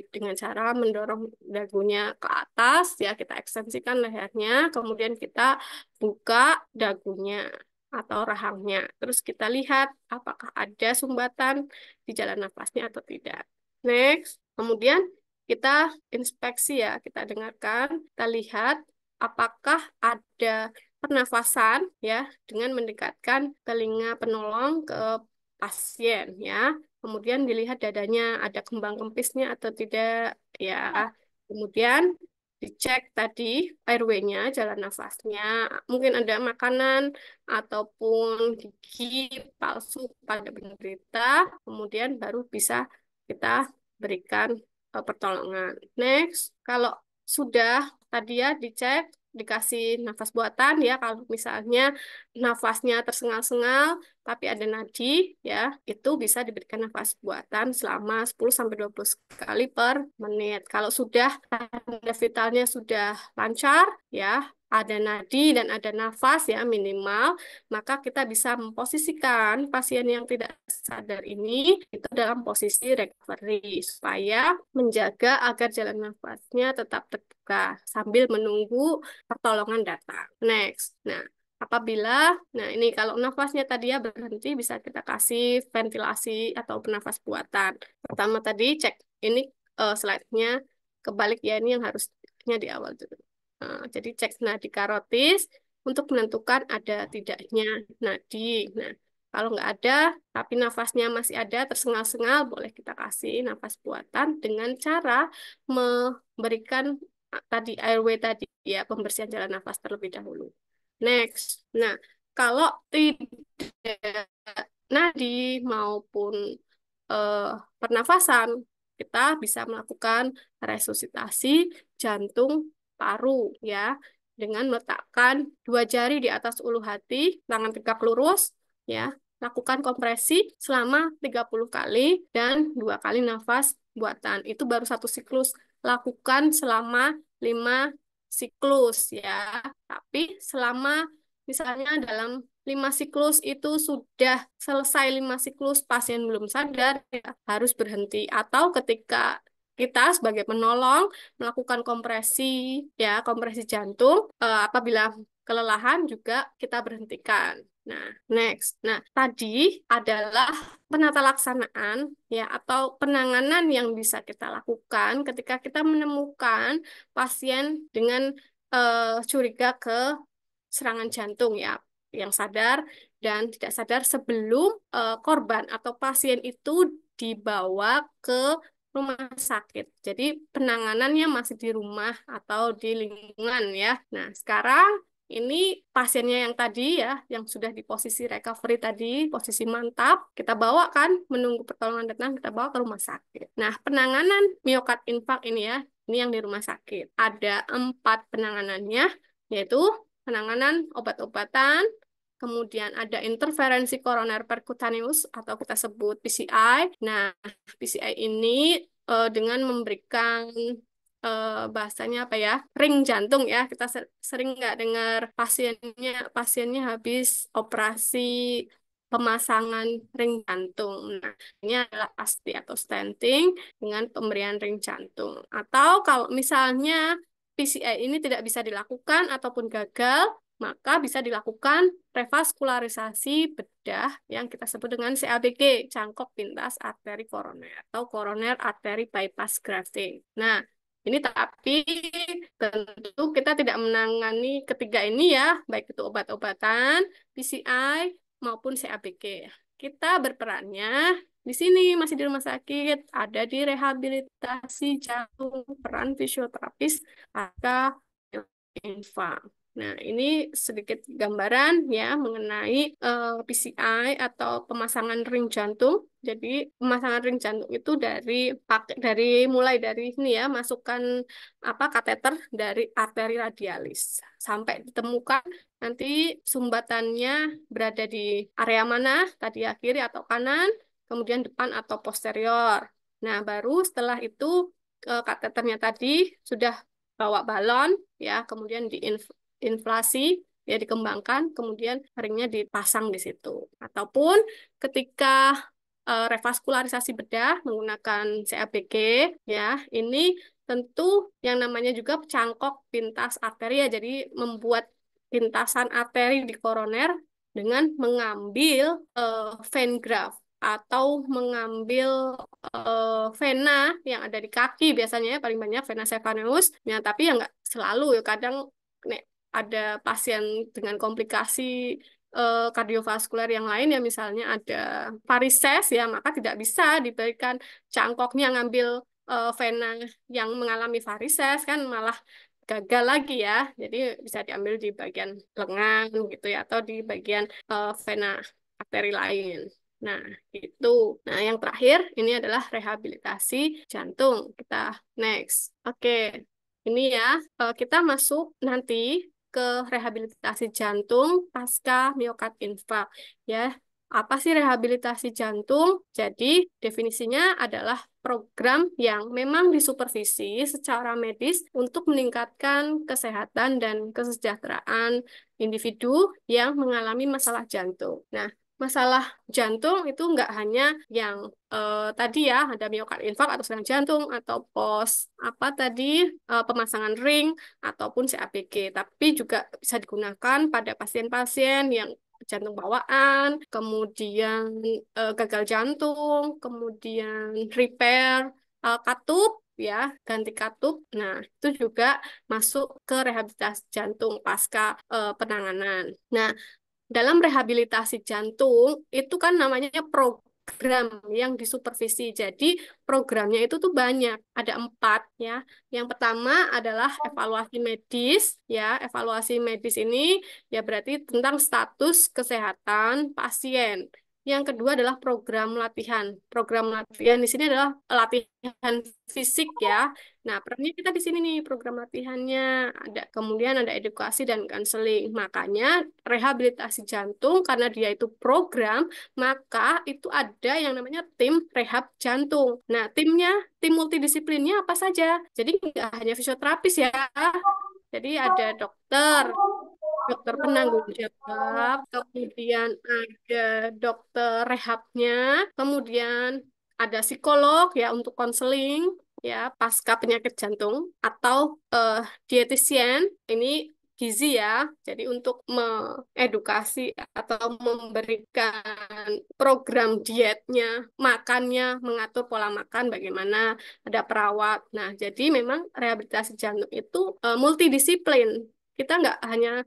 Speaker 10: dengan cara mendorong dagunya ke atas, ya kita ekstensikan lehernya, kemudian kita buka dagunya atau rahangnya. Terus kita lihat apakah ada sumbatan di jalan nafasnya atau tidak. Next, kemudian kita inspeksi ya, kita dengarkan, kita lihat apakah ada pernafasan ya dengan mendekatkan telinga penolong ke pasien ya. Kemudian dilihat dadanya ada kembang kempisnya atau tidak ya. Kemudian dicek tadi airway-nya, jalan nafasnya, mungkin ada makanan ataupun gigi palsu pada penderita, kemudian baru bisa kita berikan pertolongan. Next, kalau sudah tadi ya dicek, dikasih nafas buatan ya, kalau misalnya nafasnya tersengal-sengal tapi ada nadi ya, itu bisa diberikan nafas buatan selama 10-20 kali per menit. Kalau sudah tanda vitalnya sudah lancar ya, ada nadi dan ada nafas ya minimal, maka kita bisa memposisikan pasien yang tidak sadar ini itu dalam posisi recovery supaya menjaga agar jalan nafasnya tetap terbuka sambil menunggu pertolongan datang. Next. Nah, Nah ini kalau nafasnya tadi ya berhenti, bisa kita kasih ventilasi atau penafas buatan. Pertama tadi cek, ini slide-nya kebalik ya, ini yang harusnya di awal dulu. Jadi cek nadi karotis untuk menentukan ada tidaknya nadi. Nah, kalau nggak ada, tapi nafasnya masih ada, tersengal-sengal, boleh kita kasih nafas buatan dengan cara memberikan tadi airway tadi ya, pembersihan jalan nafas terlebih dahulu. Next. Nah, kalau tidak nadi maupun eh, pernafasan, kita bisa melakukan resusitasi jantung paru ya dengan meletakkan 2 jari di atas ulu hati, tangan tegak lurus ya. Lakukan kompresi selama 30 kali dan 2 kali nafas buatan. Itu baru 1 siklus. Lakukan selama 5 siklus ya. Tapi selama misalnya dalam 5 siklus itu sudah selesai 5 siklus, pasien belum sadar, ya harus berhenti. Atau ketika kita sebagai penolong melakukan kompresi, ya kompresi jantung, apabila kelelahan juga kita berhentikan. Nah, next. Nah, tadi adalah penata laksanaan ya atau penanganan yang bisa kita lakukan ketika kita menemukan pasien dengan curiga ke serangan jantung ya, yang sadar dan tidak sadar sebelum korban atau pasien itu dibawa ke rumah sakit. Jadi penanganannya masih di rumah atau di lingkungan ya. Nah, sekarang ini pasiennya yang tadi ya, yang sudah di posisi recovery tadi, posisi mantap, kita bawa kan, menunggu pertolongan datang, kita bawa ke rumah sakit. Nah, penanganan miokard infark ini ya, ini yang di rumah sakit. Ada 4 penanganannya, yaitu penanganan obat-obatan, kemudian ada interferensi koroner perkutaneus atau kita sebut PCI. Nah, PCI ini dengan memberikan bahasanya apa ya, ring jantung ya. Kita sering nggak dengar pasiennya habis operasi pemasangan ring jantung. Nah, ini adalah pasti atau stenting dengan pemberian ring jantung. Atau kalau misalnya PCI ini tidak bisa dilakukan ataupun gagal, maka bisa dilakukan revaskularisasi bedah yang kita sebut dengan CABG, cangkok pintas arteri koroner atau koroner arteri bypass grafting. Nah, ini tapi tentu kita tidak menangani ketiga ini ya, baik itu obat-obatan, PCI, maupun CABG. Kita berperannya di sini masih di rumah sakit, ada di rehabilitasi jantung, peran fisioterapis, atau infak. Nah, ini sedikit gambaran ya mengenai PCI atau pemasangan ring jantung. Jadi, pemasangan ring jantung itu mulai dari ini ya, masukkan kateter dari arteri radialis sampai ditemukan nanti sumbatannya berada di area mana, tadi ya kiri atau kanan, kemudian depan atau posterior. Nah, baru setelah itu kateternya tadi sudah bawa balon ya, kemudian diinflasi ya, dikembangkan, kemudian ringnya dipasang di situ. Ataupun ketika revaskularisasi bedah menggunakan CABG ya, ini tentu yang namanya juga cangkok pintas arteri ya, jadi membuat pintasan arteri di koroner dengan mengambil vein graft atau mengambil vena yang ada di kaki, biasanya ya, paling banyak vena scapulosus ya, tapi ya nggak selalu ya, kadang nek ada pasien dengan komplikasi kardiovaskuler yang lain ya, misalnya ada varises ya, maka tidak bisa diberikan cangkoknya ngambil vena yang mengalami varises, kan malah gagal lagi ya. Jadi bisa diambil di bagian lengan gitu ya, atau di bagian vena arteri lain. Nah, itu. Nah, yang terakhir ini adalah rehabilitasi jantung. Kita next. Oke. Ini ya, kita masuk nanti ke rehabilitasi jantung pasca miokard infark ya. Apa sih rehabilitasi jantung? Jadi definisinya adalah program yang memang disupervisi secara medis untuk meningkatkan kesehatan dan kesejahteraan individu yang mengalami masalah jantung. Nah, masalah jantung itu nggak hanya yang tadi ya, ada miokard infark atau serangan jantung atau pos apa tadi pemasangan ring ataupun CABG, tapi juga bisa digunakan pada pasien-pasien yang jantung bawaan, kemudian gagal jantung, kemudian repair katup ya, ganti katup. Nah, itu juga masuk ke rehabilitasi jantung pasca penanganan. Nah, dalam rehabilitasi jantung itu kan namanya program yang disupervisi. Jadi programnya itu tuh banyak, ada 4 ya. Yang pertama adalah evaluasi medis ya. Evaluasi medis ini ya berarti tentang status kesehatan pasien. Yang kedua adalah program latihan. Program latihan di sini adalah latihan fisik ya. Nah, perannya kita di sini nih program latihannya ada, kemudian ada edukasi dan konseling. Makanya rehabilitasi jantung karena dia itu program, maka itu ada yang namanya tim rehab jantung. Nah, tim multidisiplinnya apa saja? Jadi nggak hanya fisioterapis ya. Jadi ada dokter penanggung jawab, kemudian ada dokter rehabnya, kemudian ada psikolog ya untuk konseling ya pasca penyakit jantung atau dietitian ini gizi ya. Jadi untuk mengedukasi atau memberikan program dietnya, makannya, mengatur pola makan bagaimana, ada perawat. Nah, jadi memang rehabilitasi jantung itu multidisiplin. Kita nggak hanya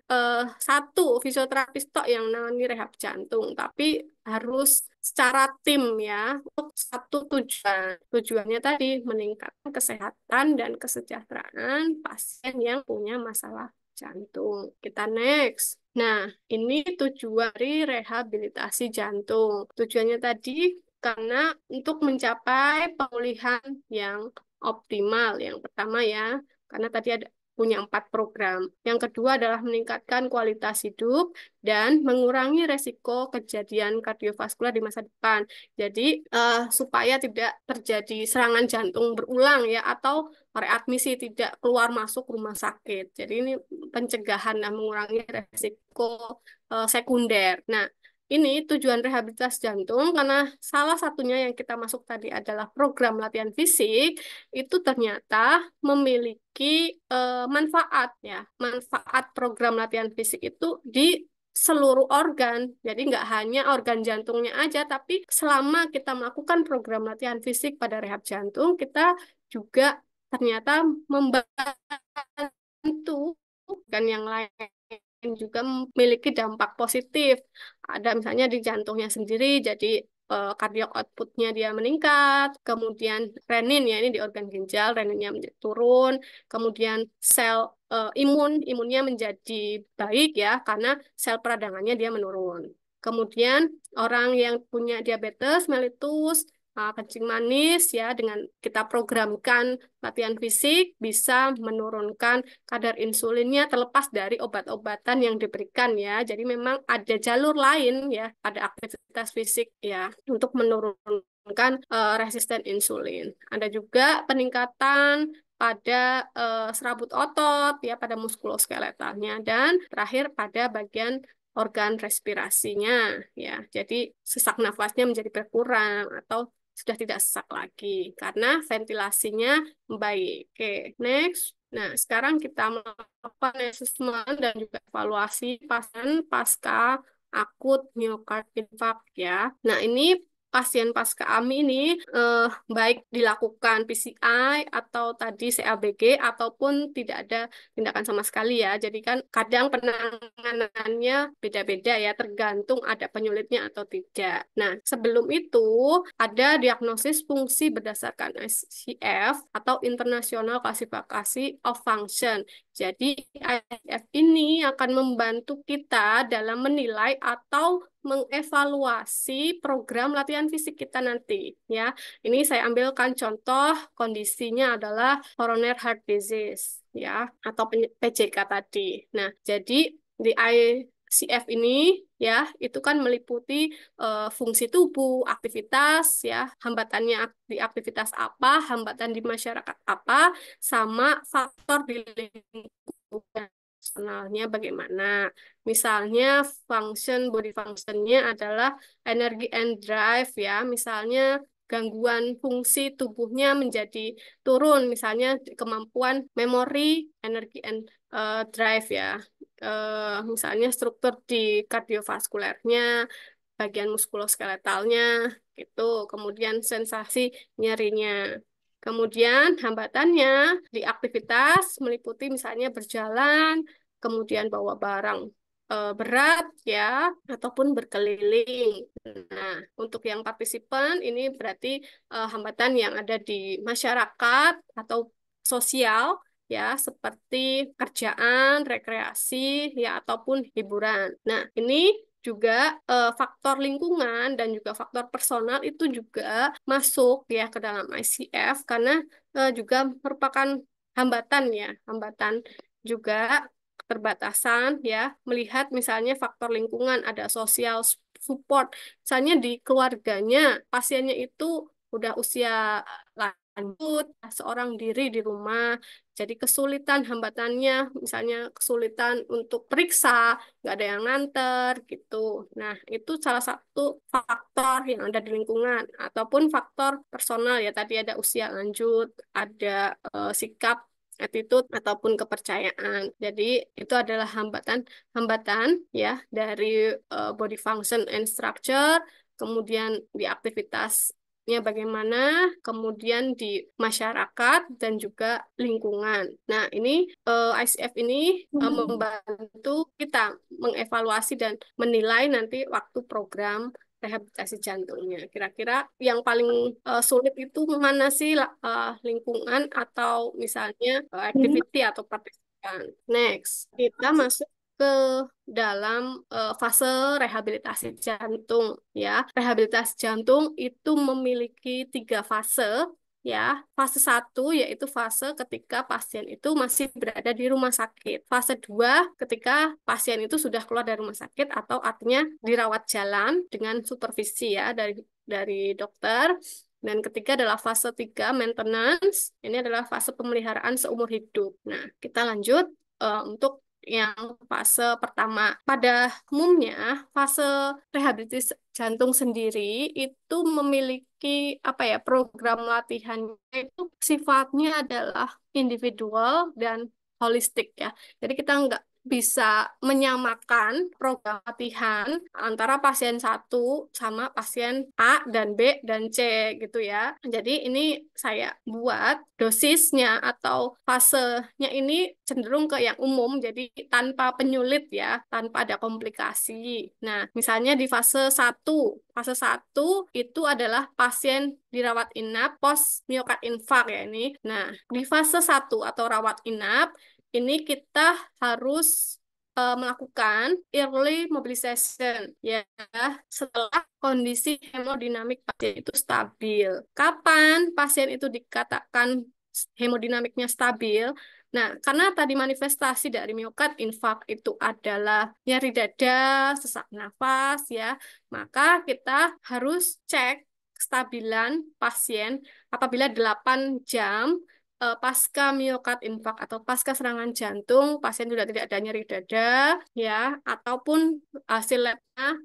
Speaker 10: satu fisioterapis tok yang nangani rehab jantung, tapi harus secara tim ya, untuk satu tujuan. Tujuannya tadi meningkatkan kesehatan dan kesejahteraan pasien yang punya masalah jantung. Kita next. Nah, ini tujuan dari rehabilitasi jantung. Tujuannya tadi karena untuk mencapai pemulihan yang optimal. Yang pertama ya, karena tadi ada punya 4 program. Yang kedua adalah meningkatkan kualitas hidup dan mengurangi resiko kejadian kardiovaskular di masa depan. Jadi supaya tidak terjadi serangan jantung berulang ya atau readmisi tidak keluar masuk rumah sakit. Jadi ini pencegahan dan mengurangi resiko sekunder. Nah, ini tujuan rehabilitasi jantung karena salah satunya yang kita masuk tadi adalah program latihan fisik itu ternyata memiliki manfaat ya. Manfaat program latihan fisik itu di seluruh organ. Jadi nggak hanya organ jantungnya aja, tapi selama kita melakukan program latihan fisik pada rehab jantung, kita juga ternyata membantu organ yang lain juga memiliki dampak positif. Ada misalnya di jantungnya sendiri, jadi cardiac output-nya dia meningkat, kemudian renin ya ini di organ ginjal, reninnya turun, kemudian sel imunnya menjadi baik ya karena sel peradangannya dia menurun. Kemudian orang yang punya diabetes mellitus kencing manis ya dengan kita programkan latihan fisik bisa menurunkan kadar insulinnya terlepas dari obat-obatan yang diberikan ya. Jadi memang ada jalur lain ya pada aktivitas fisik ya untuk menurunkan resisten insulin. Ada juga peningkatan pada serabut otot ya pada muskuloskeletalnya dan terakhir pada bagian organ respirasinya ya. Jadi sesak nafasnya menjadi berkurang atau sudah tidak sesak lagi karena ventilasinya baik. Oke, next. Nah, sekarang kita melakukan asesmen dan juga evaluasi pasien pasca akut miokard infark ya. Nah, ini pasien pasca AMI ini baik dilakukan PCI atau tadi CABG ataupun tidak ada tindakan sama sekali ya. Jadi kan kadang penanganannya beda-beda ya, tergantung ada penyulitnya atau tidak. Nah, sebelum itu ada diagnosis fungsi berdasarkan ICF atau International Classification of Function. Jadi ICF ini akan membantu kita dalam menilai atau mengevaluasi program latihan fisik kita nanti ya. Ini saya ambilkan contoh kondisinya adalah coronary heart disease ya atau PJK tadi. Nah, jadi di ICF ini ya itu kan meliputi fungsi tubuh, aktivitas ya, hambatannya di aktivitas apa, hambatan di masyarakat apa, sama faktor di lingkungan. fungsionalnya bagaimana. Misalnya body functionnya adalah energi and drive ya. Misalnya gangguan fungsi tubuhnya menjadi turun, misalnya kemampuan memori, energi and drive ya. Misalnya struktur di kardiovaskulernya, bagian muskuloskeletalnya, gitu. Kemudian sensasi nyerinya. Kemudian hambatannya di aktivitas meliputi misalnya berjalan, kemudian bawa barang berat ya, ataupun berkeliling. Nah, untuk yang partisipan ini berarti hambatan yang ada di masyarakat atau sosial ya, seperti kerjaan, rekreasi ya, ataupun hiburan. Nah, ini juga faktor lingkungan dan juga faktor personal itu juga masuk ya ke dalam ICF karena juga merupakan hambatan ya, hambatan juga keterbatasan ya, melihat misalnya faktor lingkungan, ada social support, misalnya di keluarganya pasiennya itu udah usia lanjut, seorang diri di rumah, jadi kesulitan hambatannya, misalnya kesulitan untuk periksa, nggak ada yang nganter gitu. Nah, itu salah satu faktor yang ada di lingkungan ataupun faktor personal ya, tadi ada usia lanjut, ada sikap, attitude ataupun kepercayaan. Jadi itu adalah hambatan ya dari body function and structure, kemudian di aktivitasnya bagaimana, kemudian di masyarakat dan juga lingkungan. Nah, ini ICF ini membantu kita mengevaluasi dan menilai nanti waktu program rehabilitasi jantungnya. Kira-kira yang paling sulit itu mana sih, lingkungan atau misalnya activity atau partisipan. Next, kita masuk ke dalam fase rehabilitasi jantung ya. Rehabilitasi jantung itu memiliki 3 fase ya. Fase 1 yaitu fase ketika pasien itu masih berada di rumah sakit. Fase 2 ketika pasien itu sudah keluar dari rumah sakit atau artinya dirawat jalan dengan supervisi ya dari dokter. Dan ketiga adalah fase 3 maintenance. Ini adalah fase pemeliharaan seumur hidup. Nah, kita lanjut untuk yang fase pertama. Pada umumnya, fase rehabilitasi jantung sendiri itu memiliki apa ya, program latihannya itu sifatnya adalah individual dan holistik ya. Jadi kita nggak bisa menyamakan program latihan antara pasien satu sama pasien A dan B dan C gitu ya. Jadi ini saya buat dosisnya atau fasenya ini cenderung ke yang umum, jadi tanpa penyulit ya, tanpa ada komplikasi. Nah, misalnya di fase 1 itu adalah pasien dirawat inap post miokard infark ya ini. Nah, di fase 1 atau rawat inap ini kita harus melakukan early mobilization ya setelah kondisi hemodinamik pasien itu stabil. Kapan pasien itu dikatakan hemodinamiknya stabil? Nah, karena tadi manifestasi dari miokard infark itu adalah nyeri dada, sesak nafas ya, maka kita harus cek kestabilan pasien apabila 8 jam pasca miokard infark atau pasca serangan jantung, pasien sudah tidak ada nyeri dada, ya, ataupun hasil labnya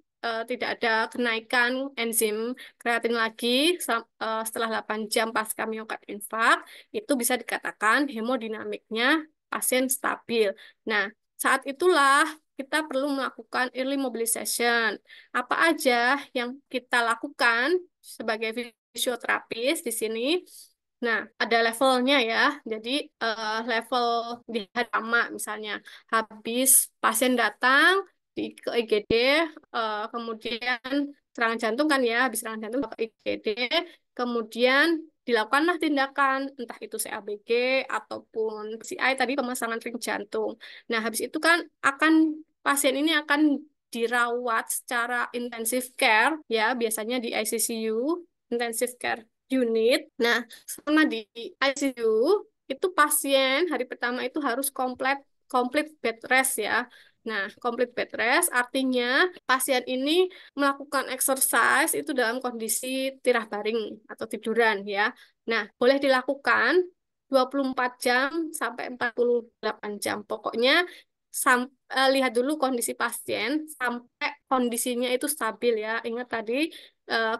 Speaker 10: tidak ada kenaikan enzim kreatin lagi setelah 8 jam pasca miokard infark, itu bisa dikatakan hemodinamiknya pasien stabil. Nah, saat itulah kita perlu melakukan early mobilization. Apa aja yang kita lakukan sebagai fisioterapis di sini? Nah, ada levelnya ya. Jadi level di hari pertama misalnya habis pasien datang ke IGD, kemudian serangan jantung kan ya, habis serangan jantung ke IGD, kemudian dilakukanlah tindakan entah itu CABG ataupun PCI tadi pemasangan ring jantung. Nah, habis itu kan pasien ini akan dirawat secara intensive care ya, biasanya di ICCU, intensive care unit. Nah, selama di ICU itu pasien hari pertama itu harus komplit bed rest ya. Nah, complete bed rest artinya pasien ini melakukan exercise itu dalam kondisi tirah baring atau tiduran ya. Nah, boleh dilakukan 24 jam sampai 48 jam. Pokoknya lihat dulu kondisi pasien sampai kondisinya itu stabil ya. Ingat tadi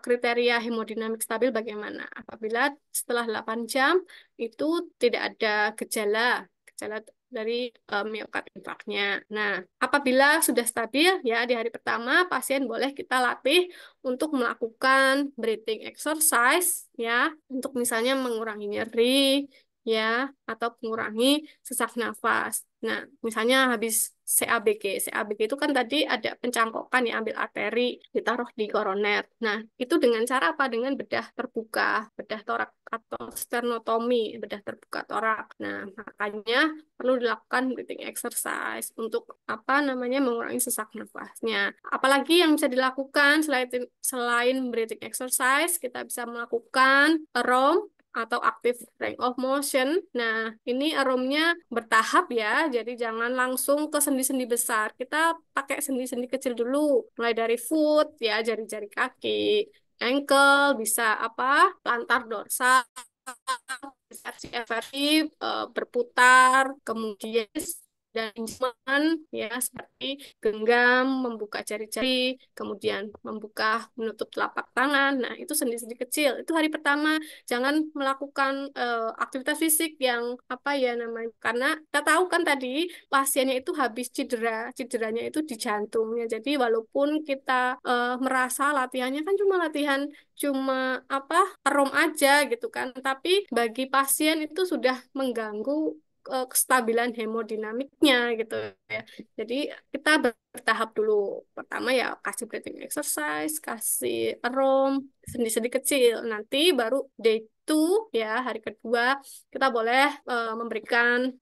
Speaker 10: kriteria hemodinamik stabil bagaimana. Apabila setelah 8 jam itu tidak ada gejala dari miokard infarknya. Nah, apabila sudah stabil ya di hari pertama pasien boleh kita latih untuk melakukan breathing exercise ya untuk misalnya mengurangi nyeri ya atau mengurangi sesak nafas. Nah, misalnya habis CABG. CABG itu kan tadi ada pencangkokan ya, ambil arteri, ditaruh di koroner. Nah, itu dengan cara apa? Dengan bedah terbuka, bedah torak atau sternotomi, bedah terbuka torak. Nah, makanya perlu dilakukan breathing exercise untuk apa namanya mengurangi sesak nafasnya. Apalagi yang bisa dilakukan selain breathing exercise, kita bisa melakukan ROM atau active range of motion. Nah, ini aromnya bertahap ya, jadi jangan langsung ke sendi-sendi besar. Kita pakai sendi-sendi kecil dulu, mulai dari foot ya, jari-jari kaki, ankle, bisa apa, plantar dorsal, versi berputar, kemudian dan instrumen ya seperti genggam, membuka jari-jari, kemudian membuka menutup telapak tangan. Nah, itu sendi-sendi kecil. Itu hari pertama. Jangan melakukan aktivitas fisik yang apa ya namanya. Karena kita tahu kan tadi pasiennya itu habis cedera. Cederanya itu di jantungnya. Jadi walaupun kita merasa latihannya kan cuma latihan cuma apa rom aja gitu kan. Tapi bagi pasien itu sudah mengganggu kestabilan hemodinamiknya gitu ya. Jadi kita bertahap dulu. Pertama ya kasih breathing exercise, kasih ROM, sendi-sendi kecil. Nanti baru day 2 ya, hari kedua kita boleh memberikan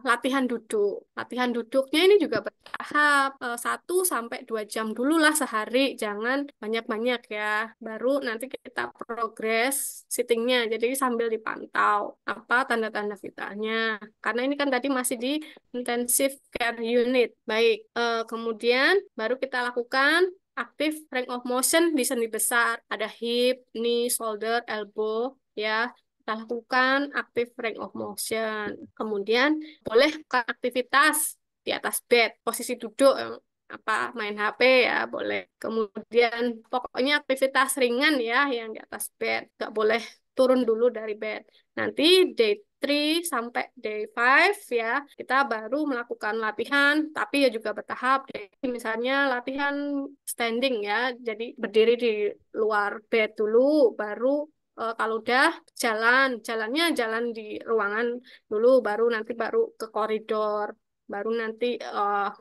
Speaker 10: latihan duduk. Latihan duduknya ini juga bertahap 1 sampai 2 jam dulu lah sehari. Jangan banyak-banyak ya. Baru nanti kita progres sittingnya. Jadi sambil dipantau apa tanda-tanda vitalnya. Karena ini kan tadi masih di intensive care unit. Baik, kemudian baru kita lakukan aktif range of motion di sendi besar. Ada hip, knee, shoulder, elbow, ya. Kita lakukan aktif range of motion. Kemudian boleh lakukan aktivitas di atas bed, posisi duduk apa main HP ya boleh. Kemudian pokoknya aktivitas ringan ya yang di atas bed. Nggak boleh turun dulu dari bed. Nanti day 3 sampai day 5 ya, kita baru melakukan latihan, tapi ya juga bertahap. Jadi misalnya latihan standing ya, jadi berdiri di luar bed dulu, baru kalau udah jalannya jalan di ruangan dulu, baru ke koridor, baru nanti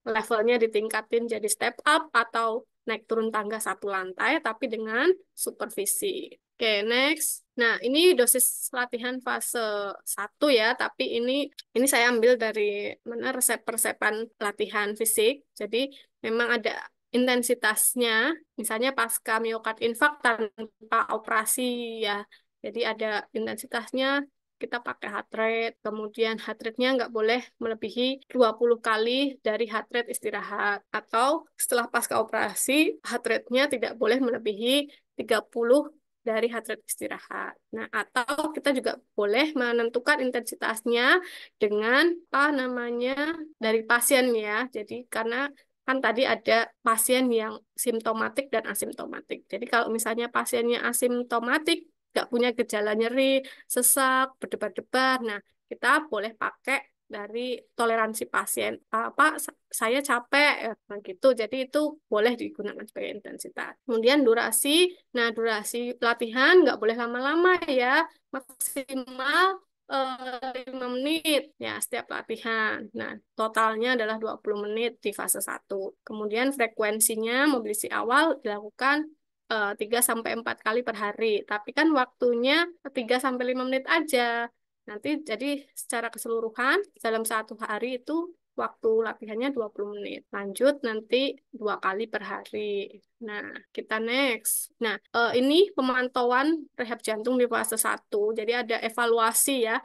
Speaker 10: levelnya ditingkatin jadi step up atau naik turun tangga 1 lantai, tapi dengan supervisi. Oke, next. Nah, ini dosis latihan fase 1 ya, tapi ini saya ambil dari mana resep-resepan latihan fisik. Jadi memang ada intensitasnya, misalnya pasca miokard infark tanpa operasi ya. Jadi ada intensitasnya, kita pakai heart rate, kemudian heart rate-nya nggak boleh melebihi 20 kali dari heart rate istirahat. Atau setelah pasca operasi, heart rate-nya tidak boleh melebihi 30 dari heart rate istirahat. Nah, atau kita juga boleh menentukan intensitasnya dengan apa namanya dari pasien ya. Jadi karena kan tadi ada pasien yang simptomatik dan asimptomatik. Jadi kalau misalnya pasiennya asimptomatik, nggak punya gejala nyeri, sesak, berdebar-debar, nah kita boleh pakai dari toleransi pasien. Pak, saya capek, ya, nah gitu. Jadi itu boleh digunakan sebagai intensitas. Kemudian durasi, nah durasi latihan nggak boleh lama-lama ya, maksimal 5 menit ya setiap latihan. Nah, totalnya adalah 20 menit di fase 1. Kemudian frekuensinya mobilisasi awal dilakukan 3 sampai 4 kali per hari. Tapi kan waktunya 3 sampai 5 menit aja. Nanti jadi secara keseluruhan dalam 1 hari itu waktu latihannya 20 menit. Lanjut nanti 2 kali per hari. Nah, kita next. Nah, ini pemantauan rehab jantung di fase 1. Jadi ada evaluasi ya.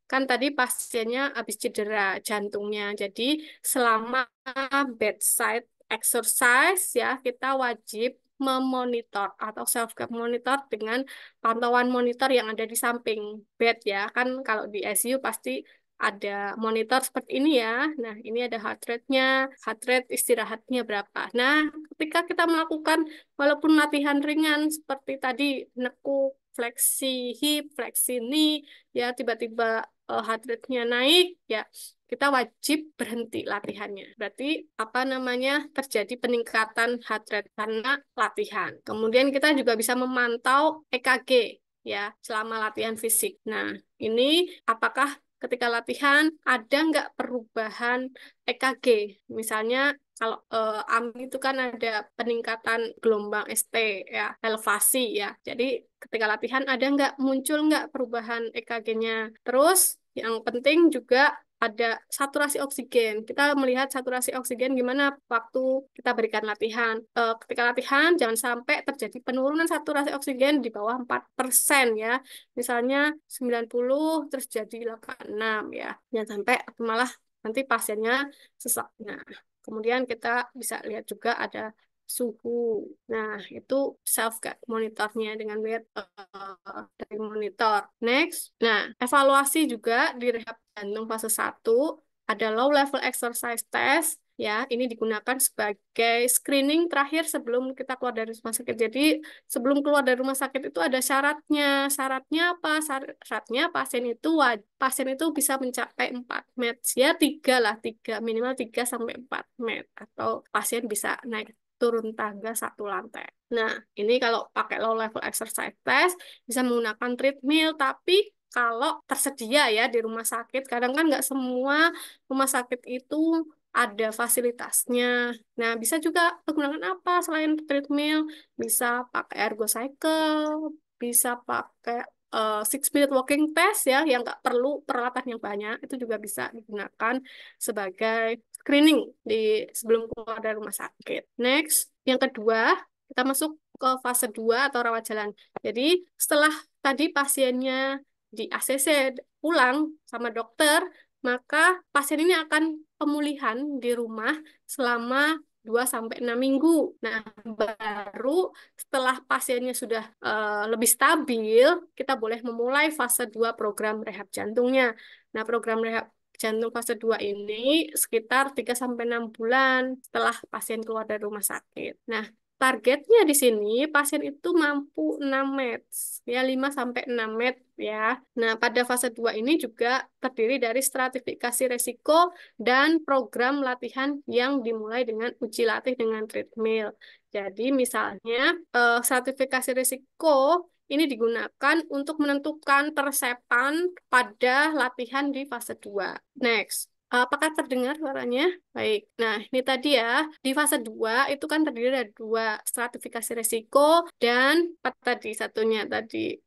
Speaker 10: Tadi pasiennya habis cedera jantungnya. Jadi selama bedside exercise ya, kita wajib memonitor atau self-care monitor dengan pantauan monitor yang ada di samping bed ya. Kan kalau di ICU pasti ada monitor seperti ini ya. Nah, ini ada heart rate-nya, heart rate istirahatnya berapa. Nah, ketika kita melakukan walaupun latihan ringan seperti tadi nekuk, fleksi hip, fleksi knee, ya tiba-tiba heart rate-nya naik, ya kita wajib berhenti latihannya. Berarti apa namanya terjadi peningkatan heart rate karena latihan. Kemudian kita juga bisa memantau EKG ya selama latihan fisik. Nah, ini apakah ketika latihan ada nggak perubahan EKG? Misalnya kalau AMI itu kan ada peningkatan gelombang ST ya, elevasi ya. Jadi ketika latihan ada nggak muncul nggak perubahan EKG-nya? Terus yang penting juga ada saturasi oksigen. Kita melihat saturasi oksigen gimana waktu kita berikan latihan. Ketika latihan jangan sampai terjadi penurunan saturasi oksigen di bawah 4% ya. Misalnya 90 terus jadi 86 ya. Jangan sampai malah nanti pasiennya sesak. Nah, kemudian kita bisa lihat juga ada suhu. Nah, itu self-guide monitornya dengan lihat dari monitor. Next. Nah, evaluasi juga di rehab jantung fase 1 ada low level exercise test. Ya, ini digunakan sebagai screening terakhir sebelum kita keluar dari rumah sakit. Jadi, sebelum keluar dari rumah sakit itu ada syaratnya. Syaratnya apa? Syaratnya pasien itu bisa mencapai 4 meds. Ya, 3 lah, 3 minimal 3 sampai 4 meds atau pasien bisa naik turun tangga 1 lantai. Nah, ini kalau pakai low level exercise test bisa menggunakan treadmill, tapi kalau tersedia ya di rumah sakit, kadang kan nggak semua rumah sakit itu ada fasilitasnya. Nah, bisa juga menggunakan apa selain treadmill? Bisa pakai ergo cycle, bisa pakai 6-minute walking test ya, yang nggak perlu peralatan yang banyak, itu juga bisa digunakan sebagai screening di sebelum keluar dari rumah sakit. Next, yang kedua, kita masuk ke fase 2 atau rawat jalan. Jadi, setelah tadi pasiennya di ACC pulang sama dokter, maka pasien ini akan pemulihan di rumah selama 2 sampai 6 minggu. Nah, baru setelah pasiennya sudah lebih stabil, kita boleh memulai fase 2 program rehab jantungnya. Nah, program rehab jantung fase 2 ini sekitar 3 sampai 6 bulan setelah pasien keluar dari rumah sakit. Nah, targetnya di sini pasien itu mampu 6 meds, ya 5 sampai 6 meds ya. Nah, pada fase 2 ini juga terdiri dari stratifikasi resiko dan program latihan yang dimulai dengan uji latih dengan treadmill. Jadi misalnya stratifikasi risiko ini digunakan untuk menentukan persepan pada latihan di fase 2. Next. Apakah terdengar suaranya? Baik. Nah, ini tadi ya. Di fase 2 itu kan terdiri dari 2 stratifikasi risiko dan apa tadi satunya tadi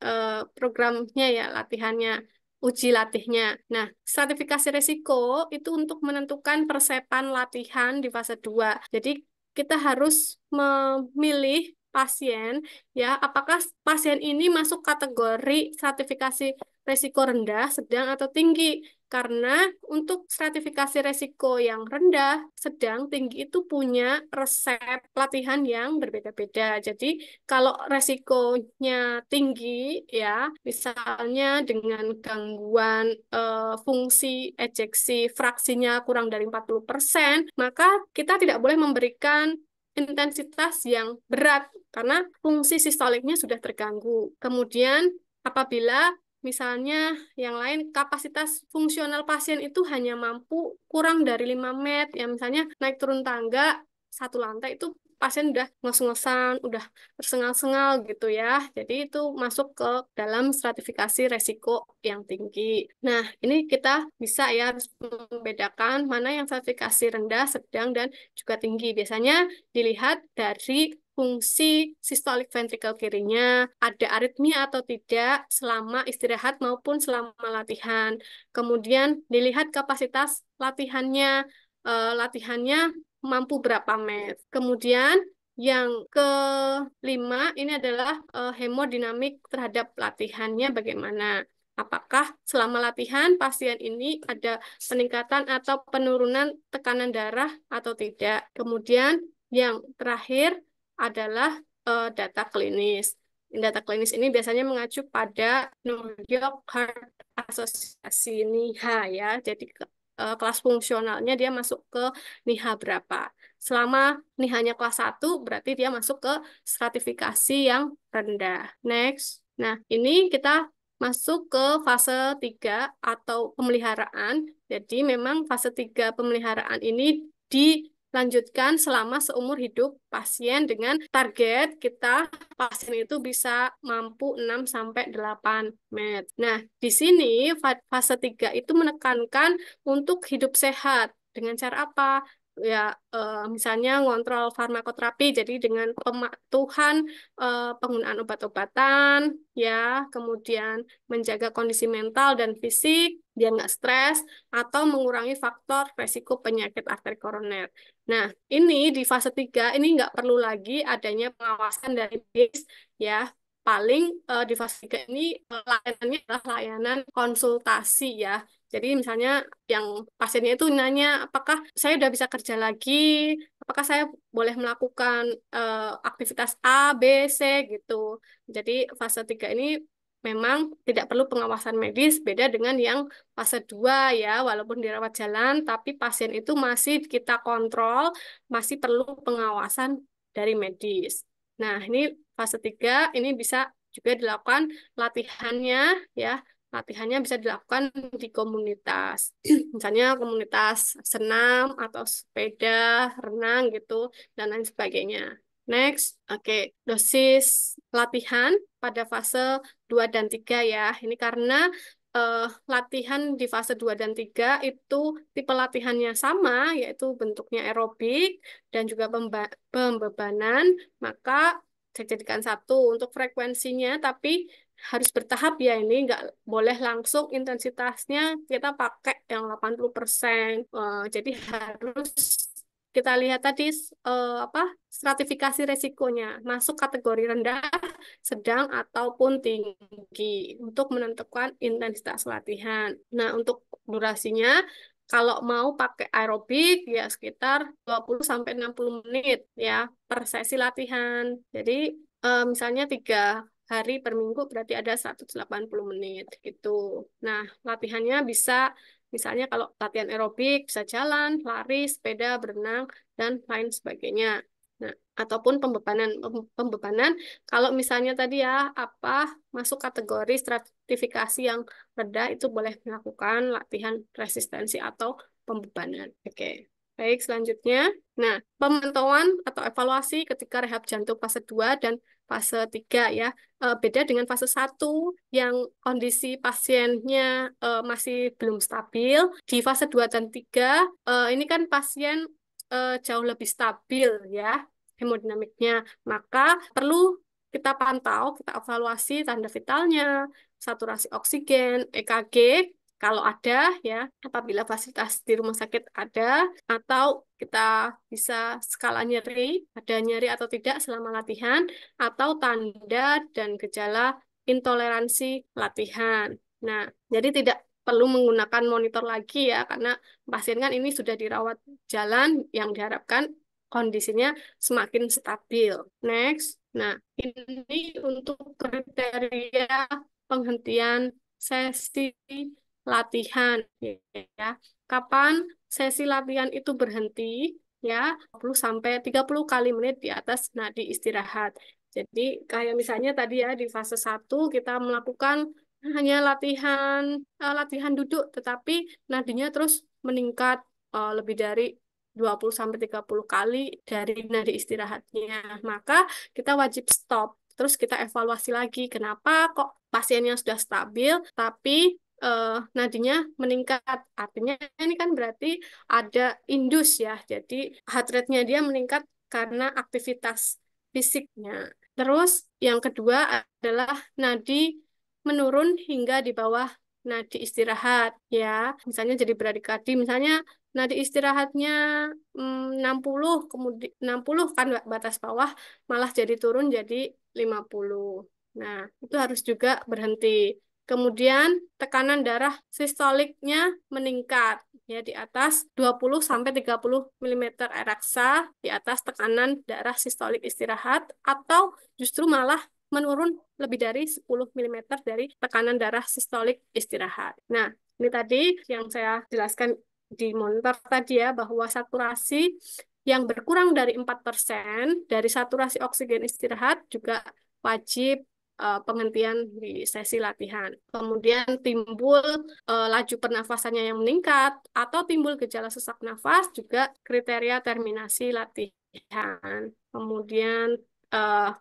Speaker 10: programnya ya, latihannya, uji latihnya. Nah, stratifikasi risiko itu untuk menentukan persepan latihan di fase 2. Jadi, kita harus memilih pasien ya, apakah pasien ini masuk kategori stratifikasi resiko rendah, sedang, atau tinggi. Karena untuk stratifikasi resiko yang rendah, sedang, tinggi itu punya resep latihan yang berbeda-beda. Jadi kalau resikonya tinggi ya, misalnya dengan gangguan fungsi ejeksi fraksinya kurang dari 40%, maka kita tidak boleh memberikan intensitas yang berat karena fungsi sistoliknya sudah terganggu. Kemudian apabila misalnya yang lain kapasitas fungsional pasien itu hanya mampu kurang dari 5 met, ya misalnya naik turun tangga 1 lantai itu pasien udah ngos-ngosan, udah tersengal-sengal gitu ya. Jadi itu masuk ke dalam stratifikasi resiko yang tinggi. Nah, ini kita bisa ya harus membedakan mana yang stratifikasi rendah, sedang, dan juga tinggi. Biasanya dilihat dari fungsi sistolik ventrikel kirinya, ada aritmia atau tidak selama istirahat maupun selama latihan. Kemudian dilihat kapasitas latihannya, latihannya mampu berapa met. Kemudian yang kelima ini adalah hemodinamik terhadap latihannya bagaimana. Apakah selama latihan pasien ini ada peningkatan atau penurunan tekanan darah atau tidak. Kemudian yang terakhir adalah data klinis. Data klinis ini biasanya mengacu pada New York Heart Association NIHA ya. Jadi kelas fungsionalnya dia masuk ke NIHA berapa. Selama NIHA-nya kelas 1 berarti dia masuk ke stratifikasi yang rendah. Next. Nah, ini kita masuk ke fase 3 atau pemeliharaan. Jadi memang fase 3 pemeliharaan ini dilanjutkan selama seumur hidup pasien dengan target kita pasien itu bisa mampu 6 sampai 8 menit. Nah, di sini fase 3 itu menekankan untuk hidup sehat. Dengan cara apa? Ya, misalnya ngontrol farmakoterapi, jadi dengan pematuhan penggunaan obat-obatan, ya, kemudian menjaga kondisi mental dan fisik, biar nggak stres, atau mengurangi faktor resiko penyakit arteri koroner. Nah, ini di fase 3, ini nggak perlu lagi adanya pengawasan dari medis, ya. Paling di fase 3 ini layanannya adalah layanan konsultasi, ya. Jadi misalnya yang pasiennya itu nanya, apakah saya udah bisa kerja lagi, apakah saya boleh melakukan aktivitas A, B, C gitu. Jadi fase 3 ini memang tidak perlu pengawasan medis, beda dengan yang fase 2 ya, walaupun dirawat jalan, tapi pasien itu masih kita kontrol, masih perlu pengawasan dari medis. Nah, ini fase 3 ini bisa juga dilakukan latihannya ya. Latihannya bisa dilakukan di komunitas. Misalnya komunitas senam atau sepeda, renang gitu, dan lain sebagainya. Next, oke, dosis latihan pada fase 2 dan 3 ya. Ini karena latihan di fase 2 dan 3 itu tipe latihannya sama, yaitu bentuknya aerobik dan juga pembebanan, maka saya jadikan satu untuk frekuensinya, tapi harus bertahap ya, ini nggak boleh langsung intensitasnya kita pakai yang 80%. Jadi harus kita lihat tadi stratifikasi resikonya, masuk kategori rendah, sedang, ataupun tinggi untuk menentukan intensitas latihan. Nah, untuk durasinya, kalau mau pakai aerobik ya sekitar 20 sampai 60 menit ya per sesi latihan. Jadi misalnya 3 hari per minggu berarti ada 180 menit gitu. Nah, latihannya bisa misalnya kalau latihan aerobik bisa jalan, lari, sepeda, berenang, dan lain sebagainya. Nah, ataupun pembebanan kalau misalnya tadi ya masuk kategori stratifikasi yang rendah itu boleh melakukan latihan resistensi atau pembebanan. Oke. Baik, selanjutnya. Nah, pemantauan atau evaluasi ketika rehab jantung fase 2 dan fase 3 ya. Beda dengan fase 1 yang kondisi pasiennya masih belum stabil. Di fase 2 dan 3 ini kan pasien jauh lebih stabil ya hemodinamiknya. Maka perlu kita pantau, kita evaluasi tanda vitalnya, saturasi oksigen, EKG, kalau ada ya, apabila fasilitas di rumah sakit ada, atau kita bisa skala nyeri, ada nyeri atau tidak selama latihan, atau tanda dan gejala intoleransi latihan. Nah, jadi tidak perlu menggunakan monitor lagi ya, karena pasien kan ini sudah dirawat jalan yang diharapkan kondisinya semakin stabil. Next. Nah, ini untuk kriteria penghentian sesi latihan ya. Kapan sesi latihan itu berhenti ya? 20 sampai 30 kali menit di atas nadi istirahat. Jadi kayak misalnya tadi ya di fase 1 kita melakukan hanya latihan duduk tetapi nadinya terus meningkat lebih dari 20 sampai 30 kali dari nadi istirahatnya. Maka kita wajib stop. Terus kita evaluasi lagi kenapa kok pasiennya sudah stabil tapi nadinya meningkat. Artinya ini kan berarti ada indus ya. Jadi heart rate-nya dia meningkat karena aktivitas fisiknya. Terus yang kedua adalah nadi menurun hingga di bawah nadi istirahat ya. Misalnya jadi bradikadi, misalnya nadi istirahatnya 60, kemudian 60 kan batas bawah malah jadi turun jadi 50. Nah, itu harus juga berhenti. Kemudian tekanan darah sistoliknya meningkat ya di atas 20 sampai 30 mm air raksa di atas tekanan darah sistolik istirahat atau justru malah menurun lebih dari 10 mm dari tekanan darah sistolik istirahat. Nah, ini tadi yang saya jelaskan di monitor tadi ya, bahwa saturasi yang berkurang dari 4% dari saturasi oksigen istirahat juga wajib penghentian di sesi latihan. Kemudian timbul laju pernafasannya yang meningkat atau timbul gejala sesak nafas juga kriteria terminasi latihan. Kemudian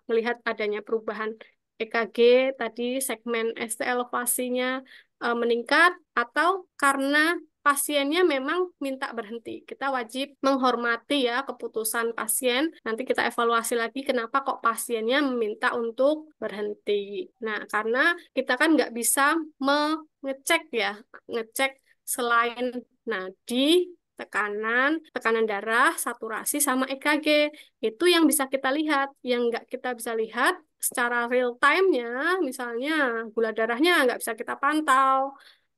Speaker 10: melihat adanya perubahan EKG tadi segmen ST elevasinya meningkat atau karena pasiennya memang minta berhenti. Kita wajib menghormati ya keputusan pasien. Nanti kita evaluasi lagi kenapa kok pasiennya meminta untuk berhenti. Nah, karena kita kan nggak bisa mengecek ya, ngecek selain nadi, tekanan darah, saturasi, sama EKG. Itu yang bisa kita lihat. Yang nggak kita bisa lihat secara real time-nya, misalnya gula darahnya nggak bisa kita pantau,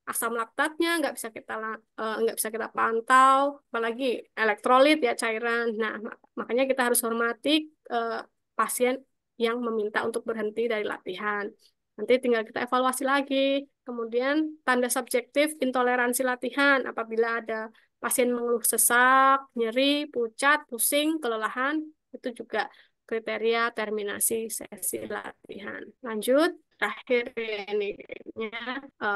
Speaker 10: asam laktatnya nggak bisa kita pantau, apalagi elektrolit ya cairan. Nah, makanya kita harus hormati pasien yang meminta untuk berhenti dari latihan. Nanti tinggal kita evaluasi lagi. Kemudian tanda subjektif intoleransi latihan apabila ada pasien mengeluh sesak, nyeri, pucat, pusing, kelelahan, itu juga kriteria terminasi sesi latihan. Lanjut, terakhir ini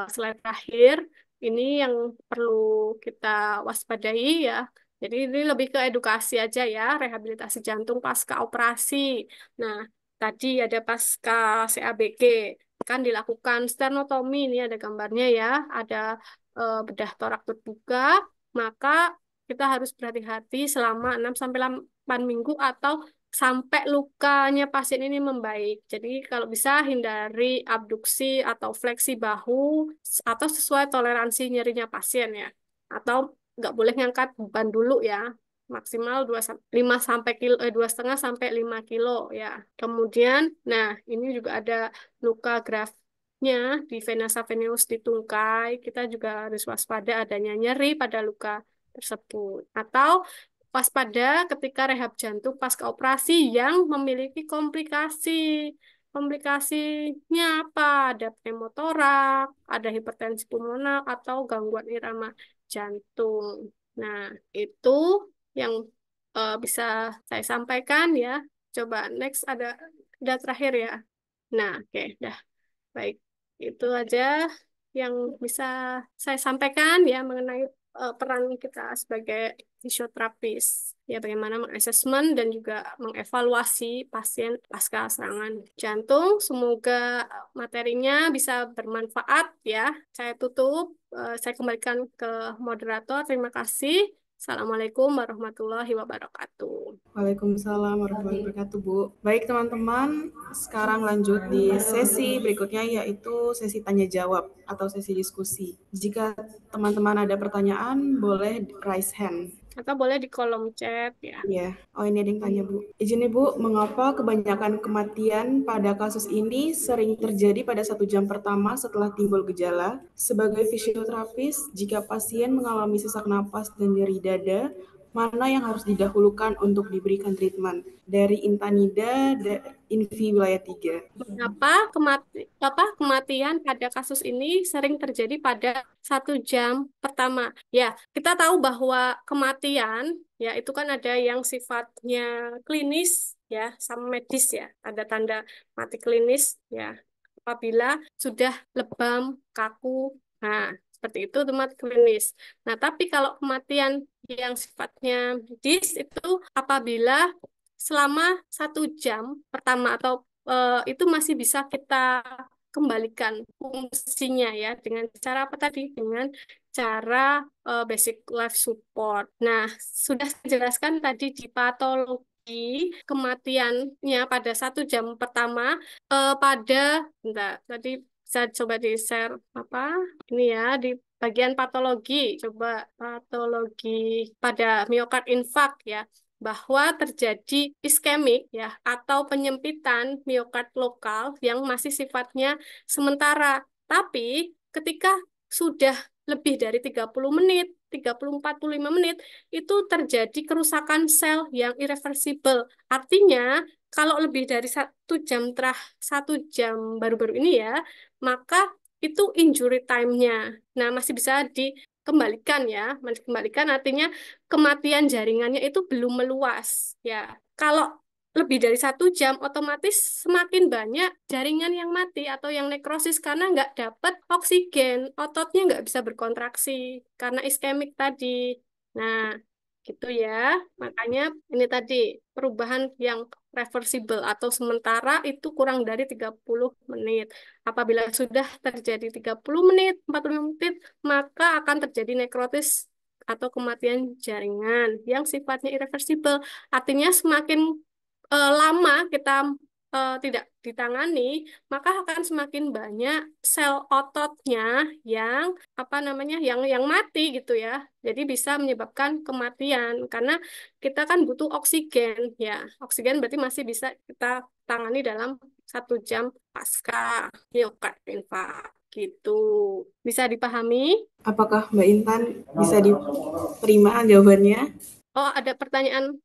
Speaker 10: slide terakhir ini yang perlu kita waspadai ya. Jadi ini lebih ke edukasi aja ya, rehabilitasi jantung pasca operasi. Nah, tadi ada pasca CABG kan dilakukan sternotomi, ini ada gambarnya ya, ada bedah torak terbuka, maka kita harus berhati-hati selama 6-8 minggu atau sampai lukanya pasien ini membaik. Jadi kalau bisa hindari abduksi atau fleksi bahu atau sesuai toleransi nyerinya pasien ya. Atau nggak boleh ngangkat beban dulu ya. Maksimal 2,5 sampai 5 kilo ya. Kemudian, nah ini juga ada luka grafnya di vena saveneus di tungkai. Kita juga harus waspada adanya nyeri pada luka tersebut. Atau waspada ketika rehab jantung pasca operasi yang memiliki komplikasi. Komplikasinya apa? Ada pneumotorak, ada hipertensi pulmoner, atau gangguan irama jantung. Nah, itu yang bisa saya sampaikan ya. Coba next ada terakhir ya. Nah, oke, dah. Baik, itu aja yang bisa saya sampaikan ya mengenai peran kita sebagai fisioterapis. Ya, bagaimana mengassessment dan juga mengevaluasi pasien pasca serangan jantung. Semoga materinya bisa bermanfaat ya. Saya tutup, saya kembalikan ke moderator. Terima kasih. Assalamualaikum warahmatullahi wabarakatuh.
Speaker 9: Waalaikumsalam warahmatullahi wabarakatuh, Bu. Baik, teman-teman, sekarang lanjut di sesi berikutnya, yaitu sesi tanya jawab atau sesi diskusi. Jika teman-teman ada pertanyaan, boleh raise hand.
Speaker 10: Atau boleh di kolom chat ya.
Speaker 9: Iya. Oh, ini ada yang tanya, Bu. Izin Bu, mengapa kebanyakan kematian pada kasus ini sering terjadi pada 1 jam pertama setelah timbul gejala? Sebagai fisioterapis, jika pasien mengalami sesak napas dan nyeri dada, mana yang harus didahulukan untuk diberikan treatment? Dari Intanida, Invi Wilayah 3.
Speaker 10: Mengapa kematian pada kasus ini sering terjadi pada 1 jam pertama? Ya, kita tahu bahwa kematian ya itu kan ada yang sifatnya klinis ya sama medis ya. Ada tanda mati klinis ya apabila sudah lebam, kaku. Nah, seperti itu mati klinis. Nah, tapi kalau kematian yang sifatnya medis itu apabila selama 1 jam pertama atau itu masih bisa kita kembalikan fungsinya ya dengan cara apa tadi? Dengan cara basic life support. Nah, sudah saya jelaskan tadi di patologi kematiannya pada 1 jam pertama bentar, tadi bisa coba di share apa ini ya di bagian patologi, coba patologi pada miokard infarct ya, bahwa terjadi iskemik ya atau penyempitan miokard lokal yang masih sifatnya sementara. Tapi ketika sudah lebih dari 30 menit 30-45 menit itu terjadi kerusakan sel yang irreversible. Artinya kalau lebih dari 1 jam terah 1 jam baru-baru ini ya, maka itu injury time-nya. Nah, masih bisa dikembalikan ya. Masih dikembalikan artinya kematian jaringannya itu belum meluas ya. Kalau lebih dari 1 jam, otomatis semakin banyak jaringan yang mati atau yang nekrosis karena nggak dapat oksigen, ototnya nggak bisa berkontraksi karena iskemik tadi. Nah, gitu ya. Makanya ini tadi perubahan yang reversible atau sementara itu kurang dari 30 menit. Apabila sudah terjadi 30 menit, 45 menit, maka akan terjadi nekrotis atau kematian jaringan yang sifatnya irreversible. Artinya semakin lama kita tidak ditangani, maka akan semakin banyak sel ototnya yang apa namanya yang mati gitu ya. Jadi bisa menyebabkan kematian karena kita kan butuh oksigen ya. Oksigen berarti masih bisa kita tangani dalam 1 jam pasca miokard infark gitu. Bisa dipahami?
Speaker 9: Apakah Mbak Intan bisa diterima jawabannya?
Speaker 10: Oh, ada pertanyaan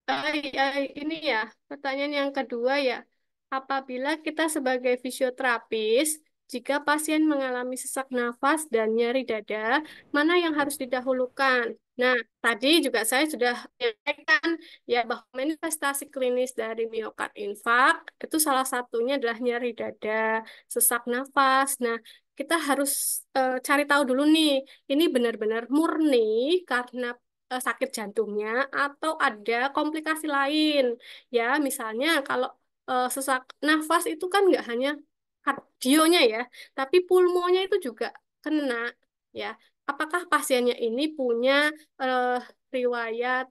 Speaker 10: ini ya, pertanyaan yang kedua ya. Apabila kita sebagai fisioterapis, jika pasien mengalami sesak nafas dan nyeri dada, mana yang harus didahulukan? Nah, tadi juga saya sudah menyampaikan ya bahwa manifestasi klinis dari miokard infark itu salah satunya adalah nyeri dada, sesak nafas. Nah, kita harus cari tahu dulu nih, ini benar-benar murni karena sakit jantungnya atau ada komplikasi lain ya, misalnya kalau sesak nafas itu kan nggak hanya kardionya ya, tapi pulmonya itu juga kena ya. Apakah pasiennya ini punya eh, riwayat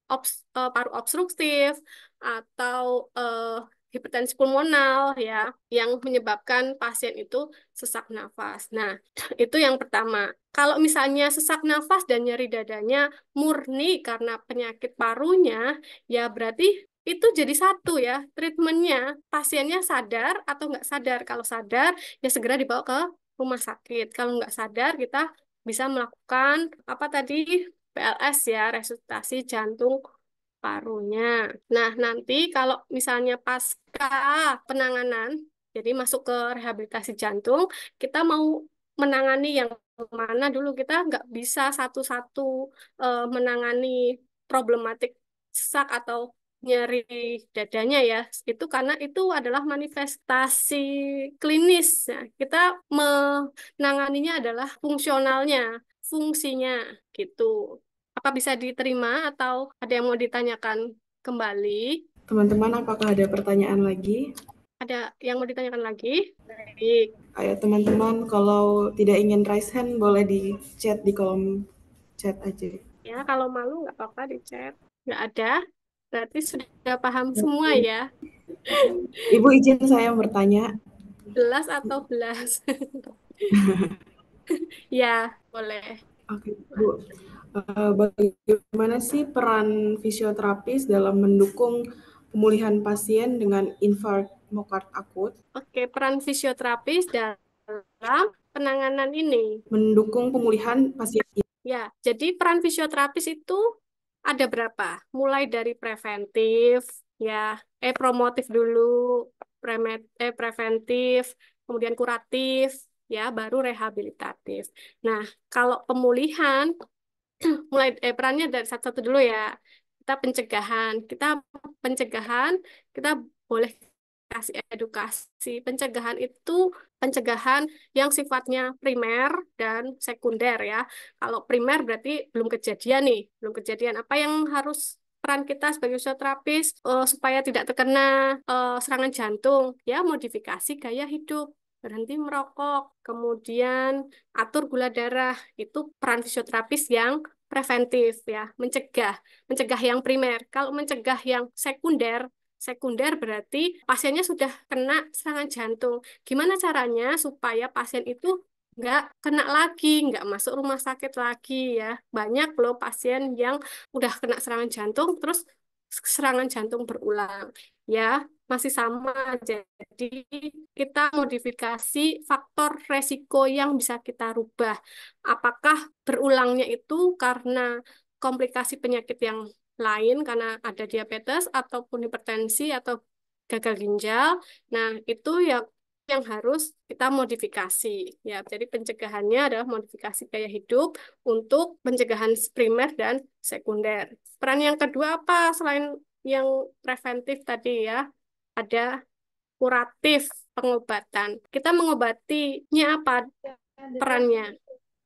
Speaker 10: paru obstruktif atau hipertensi pulmonal ya yang menyebabkan pasien itu sesak nafas. Nah, itu yang pertama. Kalau misalnya sesak nafas dan nyeri dadanya murni karena penyakit parunya, ya berarti itu jadi satu ya, treatmentnya. Pasiennya sadar atau nggak sadar. Kalau sadar, ya segera dibawa ke rumah sakit. Kalau nggak sadar, kita bisa melakukan apa tadi, PLS ya, resusitasi jantung parunya. Nah, nanti kalau misalnya pasca penanganan, jadi masuk ke rehabilitasi jantung, kita mau menangani yang mana dulu. Kita nggak bisa satu-satu menangani problematik sesak atau nyeri dadanya ya. Itu karena itu adalah manifestasi klinis. Nah, kita menanganinya adalah fungsionalnya, fungsinya gitu. Apa bisa diterima atau ada yang mau ditanyakan kembali?
Speaker 9: Teman-teman, apakah ada pertanyaan lagi?
Speaker 10: Ada yang mau ditanyakan lagi? Baik.
Speaker 9: Ayo teman-teman, kalau tidak ingin raise hand, boleh di chat di kolom chat aja.
Speaker 10: Ya, kalau malu nggak apa-apa di chat. Nggak ada, berarti sudah paham semua ya.
Speaker 9: Ibu izin saya bertanya.
Speaker 10: Belas atau belas? Ya, boleh.
Speaker 9: Oke, Bu. Bagaimana sih peran fisioterapis dalam mendukung pemulihan pasien dengan infark miokard akut?
Speaker 10: Oke, peran fisioterapis dalam penanganan ini.
Speaker 9: Mendukung pemulihan pasien.
Speaker 10: Ya, jadi peran fisioterapis itu ada berapa? Mulai dari preventif, ya, promotif dulu, preventif, kemudian kuratif, ya, baru rehabilitatif. Nah, kalau pemulihan, mulai perannya dari satu-satu dulu ya. Kita pencegahan, kita boleh kasih edukasi. Pencegahan itu pencegahan yang sifatnya primer dan sekunder ya. Kalau primer berarti belum kejadian nih, belum kejadian. Apa yang harus peran kita sebagai fisioterapis supaya tidak terkena serangan jantung? Ya, modifikasi gaya hidup, berhenti merokok, kemudian atur gula darah. Itu peran fisioterapis yang preventif ya, mencegah yang primer. Kalau mencegah yang sekunder, sekunder berarti pasiennya sudah kena serangan jantung. Gimana caranya supaya pasien itu nggak kena lagi, nggak masuk rumah sakit lagi ya. Banyak loh pasien yang udah kena serangan jantung, terus serangan jantung berulang. Ya, masih sama. Jadi kita modifikasi faktor resiko yang bisa kita rubah. Apakah berulangnya itu karena komplikasi penyakit yang lain karena ada diabetes ataupun hipertensi atau gagal ginjal. Nah, itu yang harus kita modifikasi ya. Jadi pencegahannya adalah modifikasi gaya hidup untuk pencegahan primer dan sekunder. Peran yang kedua apa selain yang preventif tadi ya? Ada kuratif, pengobatan. Kita mengobatinya apa perannya?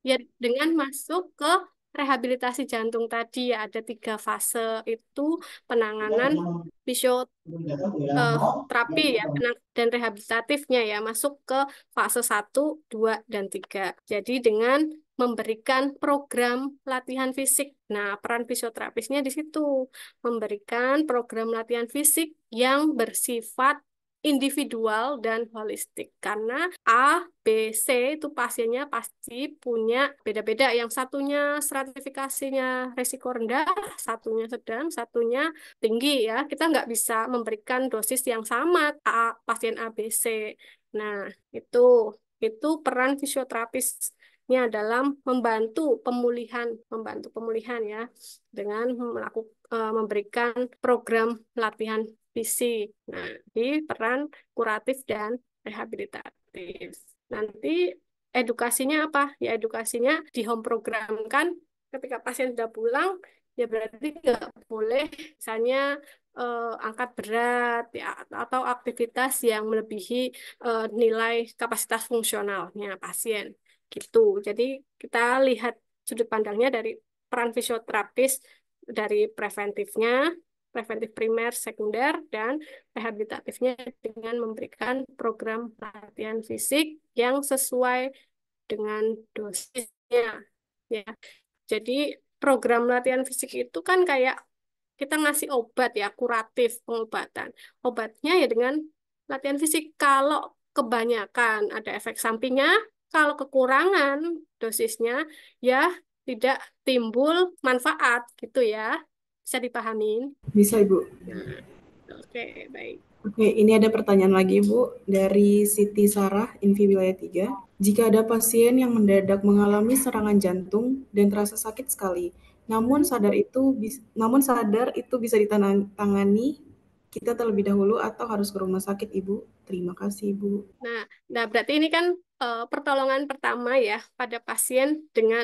Speaker 10: Ya dengan masuk ke rehabilitasi jantung tadi ya, ada 3 fase itu penanganan terapi ya dan rehabilitatifnya ya masuk ke fase 1, 2, dan 3. Jadi dengan memberikan program latihan fisik. Nah, peran fisioterapisnya di situ memberikan program latihan fisik yang bersifat individual dan holistik karena A, B, C itu pasiennya pasti punya beda-beda. Yang satunya stratifikasinya resiko rendah, satunya sedang, satunya tinggi ya. Kita nggak bisa memberikan dosis yang sama pasien A, B, C. Nah, itu peran fisioterapisnya dalam membantu pemulihan ya dengan memberikan program latihan fisik. Nah, di peran kuratif dan rehabilitatif. Nanti edukasinya apa? Ya edukasinya di home program kan ketika pasien sudah pulang ya berarti nggak boleh misalnya angkat berat ya atau aktivitas yang melebihi nilai kapasitas fungsionalnya pasien gitu. Jadi kita lihat sudut pandangnya dari peran fisioterapis dari preventif primer, sekunder, dan rehabilitatifnya dengan memberikan program latihan fisik yang sesuai dengan dosisnya ya. Jadi program latihan fisik itu kan kayak kita ngasih obat ya, kuratif pengobatan. Obatnya ya dengan latihan fisik. Kalau kebanyakan ada efek sampingnya, kalau kekurangan dosisnya ya tidak timbul manfaat gitu ya. Bisa dipahamin?
Speaker 9: Bisa, Ibu.
Speaker 10: Nah, oke, baik.
Speaker 9: Oke, ini ada pertanyaan lagi, Bu, dari Siti Sarah, Invi Wilayah 3. Jika ada pasien yang mendadak mengalami serangan jantung dan terasa sakit sekali, namun sadar itu bisa ditangani kita terlebih dahulu atau harus ke rumah sakit, Ibu? Terima kasih, Ibu.
Speaker 10: Nah, berarti ini kan pertolongan pertama ya pada pasien dengan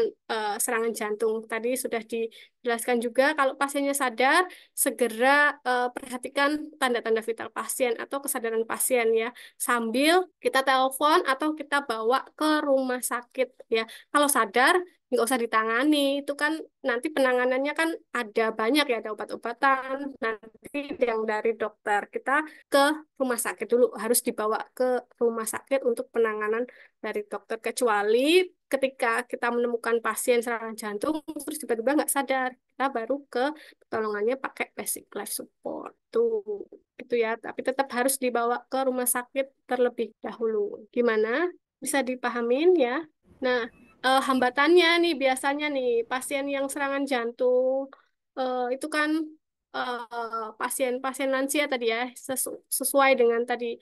Speaker 10: serangan jantung. Tadi sudah dijelaskan juga kalau pasiennya sadar, segera perhatikan tanda-tanda vital pasien atau kesadaran pasien ya, sambil kita telepon atau kita bawa ke rumah sakit ya. Kalau sadar, nggak usah ditangani. Itu kan nanti penanganannya kan ada banyak ya, ada obat-obatan, nanti yang dari dokter. Kita ke rumah sakit dulu, harus dibawa ke rumah sakit untuk penanganan dari dokter, kecuali ketika kita menemukan pasien serangan jantung terus tiba-tiba nggak sadar, kita baru ke pertolongannya pakai basic life support tuh itu ya, tapi tetap harus dibawa ke rumah sakit terlebih dahulu. Gimana, bisa dipahamin ya? Nah, hambatannya nih biasanya nih pasien yang serangan jantung itu kan pasien-pasien lansia tadi ya, sesuai dengan tadi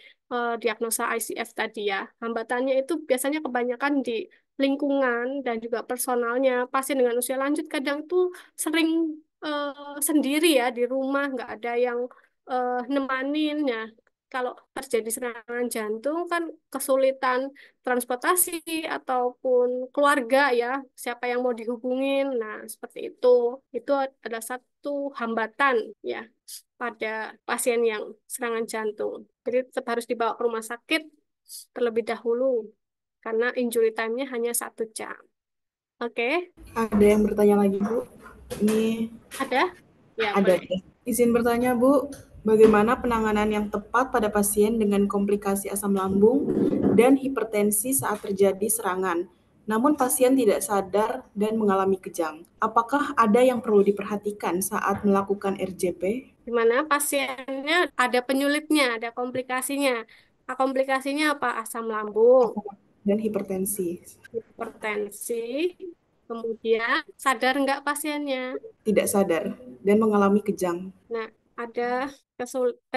Speaker 10: diagnosa ICF tadi ya. Hambatannya itu biasanya kebanyakan di lingkungan dan juga personalnya. Pasien dengan usia lanjut kadang tuh sering sendiri ya di rumah, nggak ada yang nemanin ya. Kalau terjadi serangan jantung kan kesulitan transportasi ataupun keluarga ya, siapa yang mau dihubungin. Nah, seperti itu. Itu adalah satu hambatan ya pada pasien yang serangan jantung. Jadi tetap harus dibawa ke rumah sakit terlebih dahulu karena injury time-nya hanya 1 jam. Oke?
Speaker 9: Ada yang bertanya lagi, Bu? Ini
Speaker 10: Ada? Ya,
Speaker 9: ada.
Speaker 10: boleh.
Speaker 9: Izin bertanya, Bu, bagaimana penanganan yang tepat pada pasien dengan komplikasi asam lambung dan hipertensi saat terjadi serangan, namun pasien tidak sadar dan mengalami kejang? Apakah ada yang perlu diperhatikan saat melakukan RJP?
Speaker 10: Di mana pasiennya ada penyulitnya, ada komplikasinya. Nah, komplikasinya apa? Asam lambung,
Speaker 9: Dan hipertensi.
Speaker 10: hipertensi, kemudian sadar nggak pasiennya?
Speaker 9: Tidak sadar dan mengalami kejang.
Speaker 10: Nah, ada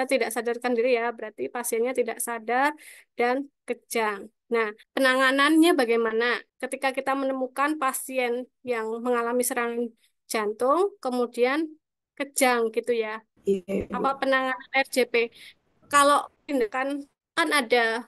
Speaker 10: tidak sadarkan diri ya, berarti pasiennya tidak sadar dan kejang. Nah, penanganannya bagaimana? Ketika kita menemukan pasien yang mengalami serangan jantung, kemudian kejang gitu ya.
Speaker 9: Iya, Ibu.
Speaker 10: Apa penanganan RJP? Kalau tindakan kan ada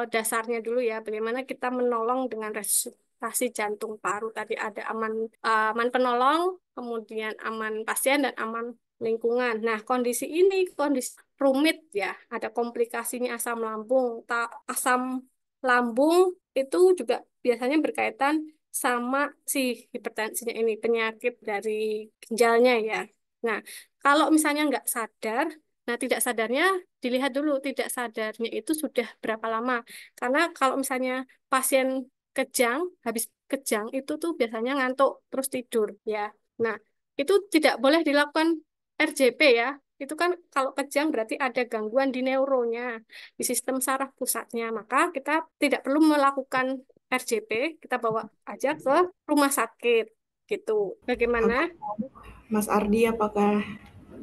Speaker 10: dasarnya dulu ya, bagaimana kita menolong dengan resusitasi jantung paru tadi ada aman penolong, kemudian aman pasien dan aman lingkungan. Nah, kondisi ini kondisi rumit ya, ada komplikasinya asam lambung. Asam lambung itu juga biasanya berkaitan sama si hipertensinya ini, penyakit dari ginjalnya ya. Nah, kalau misalnya nggak sadar, nah tidak sadarnya dilihat dulu tidak sadarnya itu sudah berapa lama. Karena kalau misalnya pasien kejang, habis kejang itu tuh biasanya ngantuk terus tidur ya. Nah, itu tidak boleh dilakukan RJP ya. Itu kan kalau kejang berarti ada gangguan di neuronya, di sistem saraf pusatnya. Maka kita tidak perlu melakukan RJP, kita bawa aja ke rumah sakit gitu. Bagaimana?
Speaker 9: Mas Ardi, apakah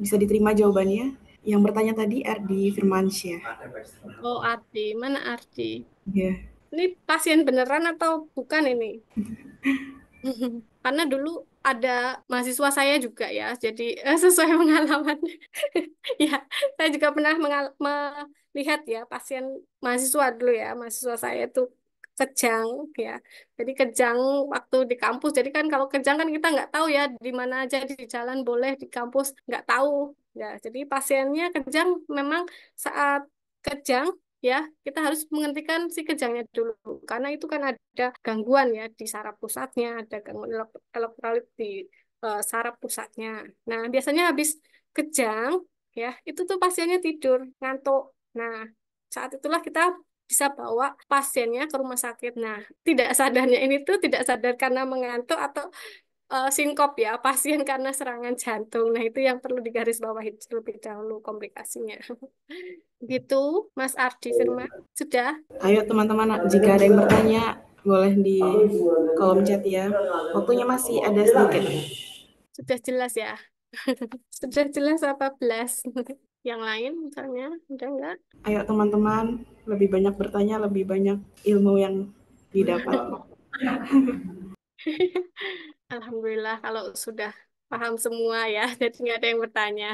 Speaker 9: bisa diterima jawabannya? Yang bertanya tadi Ardi Firmansyah.
Speaker 10: Oh, Ardi, mana Ardi?
Speaker 9: Ya.
Speaker 10: Ini pasien beneran atau bukan ini? Karena dulu ada mahasiswa saya juga ya, jadi sesuai pengalaman. Ya, saya juga pernah melihat ya pasien mahasiswa dulu ya, mahasiswa saya itu kejang ya. Jadi kejang waktu di kampus. Jadi kan kalau kejang kan kita nggak tahu ya di mana aja di jalan boleh, di kampus nggak tahu. Ya, jadi pasiennya kejang memang saat kejang ya kita harus menghentikan si kejangnya dulu karena itu kan ada gangguan ya di saraf pusatnya, ada gangguan elektrolit di saraf pusatnya. Nah, biasanya habis kejang ya itu tuh pasiennya tidur ngantuk. Nah, saat itulah kita bisa bawa pasiennya ke rumah sakit. Nah, tidak sadarnya ini tuh tidak sadar karena mengantuk atau sinkop ya, pasien karena serangan jantung. Nah, itu yang perlu digarisbawahi terlebih dahulu komplikasinya. Gitu, Mas Ardi Firman. Sudah?
Speaker 9: Ayo teman-teman, jika ada yang bertanya, boleh di kolom chat ya. Waktunya masih ada sedikit.
Speaker 10: Sudah jelas ya? Sudah jelas apa belas? Yang lain misalnya, udah enggak?
Speaker 9: Ayo teman-teman, lebih banyak bertanya, lebih banyak ilmu yang didapat.
Speaker 10: Alhamdulillah kalau sudah paham semua ya, jadi nggak ada yang bertanya.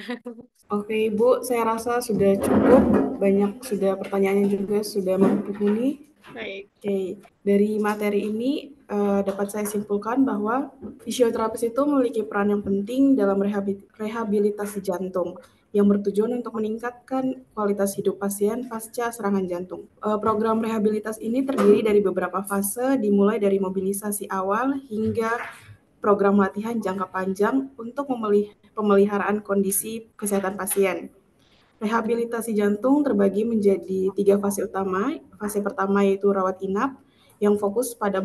Speaker 9: Oke Ibu, saya rasa sudah cukup. Banyak sudah pertanyaannya juga sudah mumpuni.
Speaker 10: Baik.
Speaker 9: Oke, dari materi ini dapat saya simpulkan bahwa fisioterapis itu memiliki peran yang penting dalam rehabilitasi jantung yang bertujuan untuk meningkatkan kualitas hidup pasien pasca serangan jantung. Program rehabilitas ini terdiri dari beberapa fase, dimulai dari mobilisasi awal hingga program latihan jangka panjang untuk pemeliharaan kondisi kesehatan pasien. Rehabilitasi jantung terbagi menjadi 3 fase utama. Fase pertama yaitu rawat inap, yang fokus pada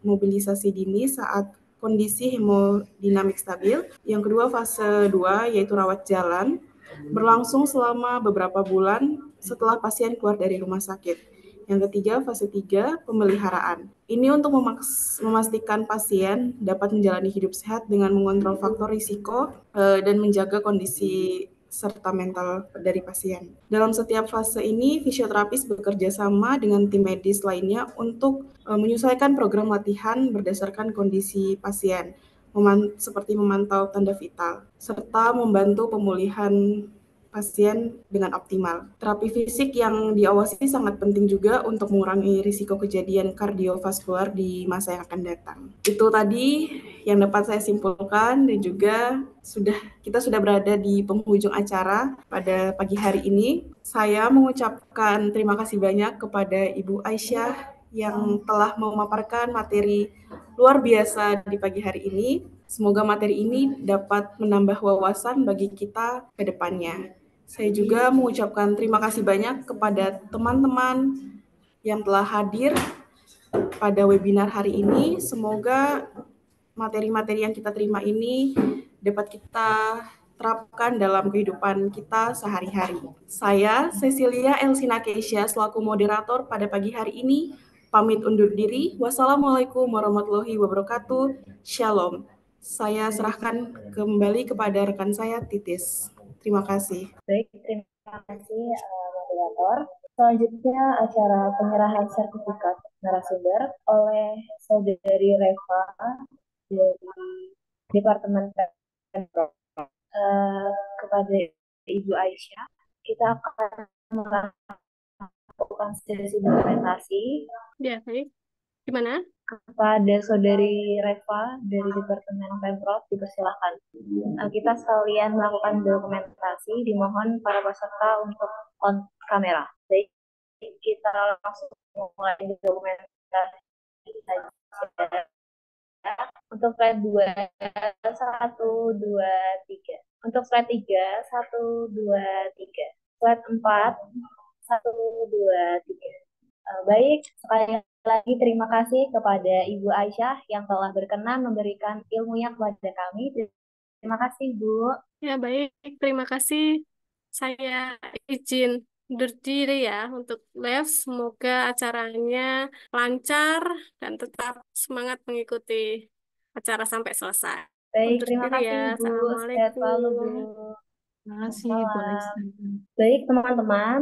Speaker 9: mobilisasi dini saat kondisi hemodinamik stabil. Yang kedua fase 2 yaitu rawat jalan, berlangsung selama beberapa bulan setelah pasien keluar dari rumah sakit. Yang ketiga, fase 3, pemeliharaan. Ini untuk memastikan pasien dapat menjalani hidup sehat dengan mengontrol faktor risiko dan menjaga kondisi serta mental dari pasien. Dalam setiap fase ini, fisioterapis bekerja sama dengan tim medis lainnya untuk menyesuaikan program latihan berdasarkan kondisi pasien, seperti memantau tanda vital, serta membantu pemulihan pasien dengan optimal. Terapi fisik yang diawasi sangat penting juga untuk mengurangi risiko kejadian kardiovaskular di masa yang akan datang. Itu tadi yang dapat saya simpulkan dan juga kita sudah berada di penghujung acara pada pagi hari ini. Saya mengucapkan terima kasih banyak kepada Ibu Aisyah yang telah memaparkan materi luar biasa di pagi hari ini. Semoga materi ini dapat menambah wawasan bagi kita ke depannya. Saya juga mengucapkan terima kasih banyak kepada teman-teman yang telah hadir pada webinar hari ini. Semoga materi-materi yang kita terima ini dapat kita terapkan dalam kehidupan kita sehari-hari. Saya, Cecilia Elsina Keisha, selaku moderator pada pagi hari ini, pamit undur diri. Wassalamualaikum warahmatullahi wabarakatuh. Shalom. Saya serahkan kembali kepada rekan saya, Titis. Terima kasih.
Speaker 1: Baik, terima kasih moderator. Selanjutnya acara penyerahan sertifikat narasumber oleh Saudari Reva dari Departemen Pemprov. Kepada Ibu Aisyah, kita akan melakukan sesi dokumentasi.
Speaker 10: Ya, baik. Gimana?
Speaker 1: Kepada Saudari Reva dari Departemen Pemprov, dipersilahkan. Kita sekalian melakukan dokumentasi, dimohon para peserta untuk on kamera. Baik, kita langsung mulai dokumentasi saja. Untuk slide 2, 1, 2, 3. Untuk slide 3, 1, 2, 3. Slide 4, 1, 2, 3. Baik, sekali lagi terima kasih kepada Ibu Aisyah yang telah berkenan memberikan ilmunya kepada kami. Terima kasih, Bu.
Speaker 10: Ya, baik. Terima kasih. Saya izin undur diri ya untuk live. Semoga acaranya lancar dan tetap semangat mengikuti acara sampai selesai.
Speaker 1: Baik,
Speaker 10: Undur
Speaker 1: terima
Speaker 10: diri
Speaker 1: kasih,
Speaker 10: ya.
Speaker 1: Bu. Sehat selalu, Bu.
Speaker 10: Assalamualaikum.
Speaker 7: Terima kasih, Bu Aisyah.
Speaker 1: Baik, teman-teman.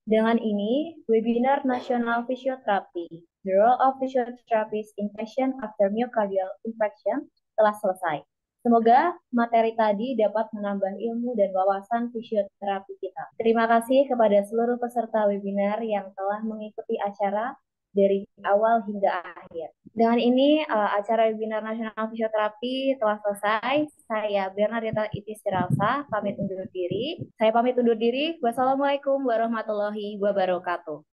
Speaker 1: Dengan ini, webinar nasional fisioterapi, The Role of Physiotherapists in Patient After Myocardial Infarction, telah selesai. Semoga materi tadi dapat menambah ilmu dan wawasan fisioterapi kita. Terima kasih kepada seluruh peserta webinar yang telah mengikuti acara dari awal hingga akhir. Dengan ini, acara webinar nasional fisioterapi telah selesai. Saya Bernadetta Itisiralsa, pamit undur diri. Wassalamualaikum warahmatullahi wabarakatuh.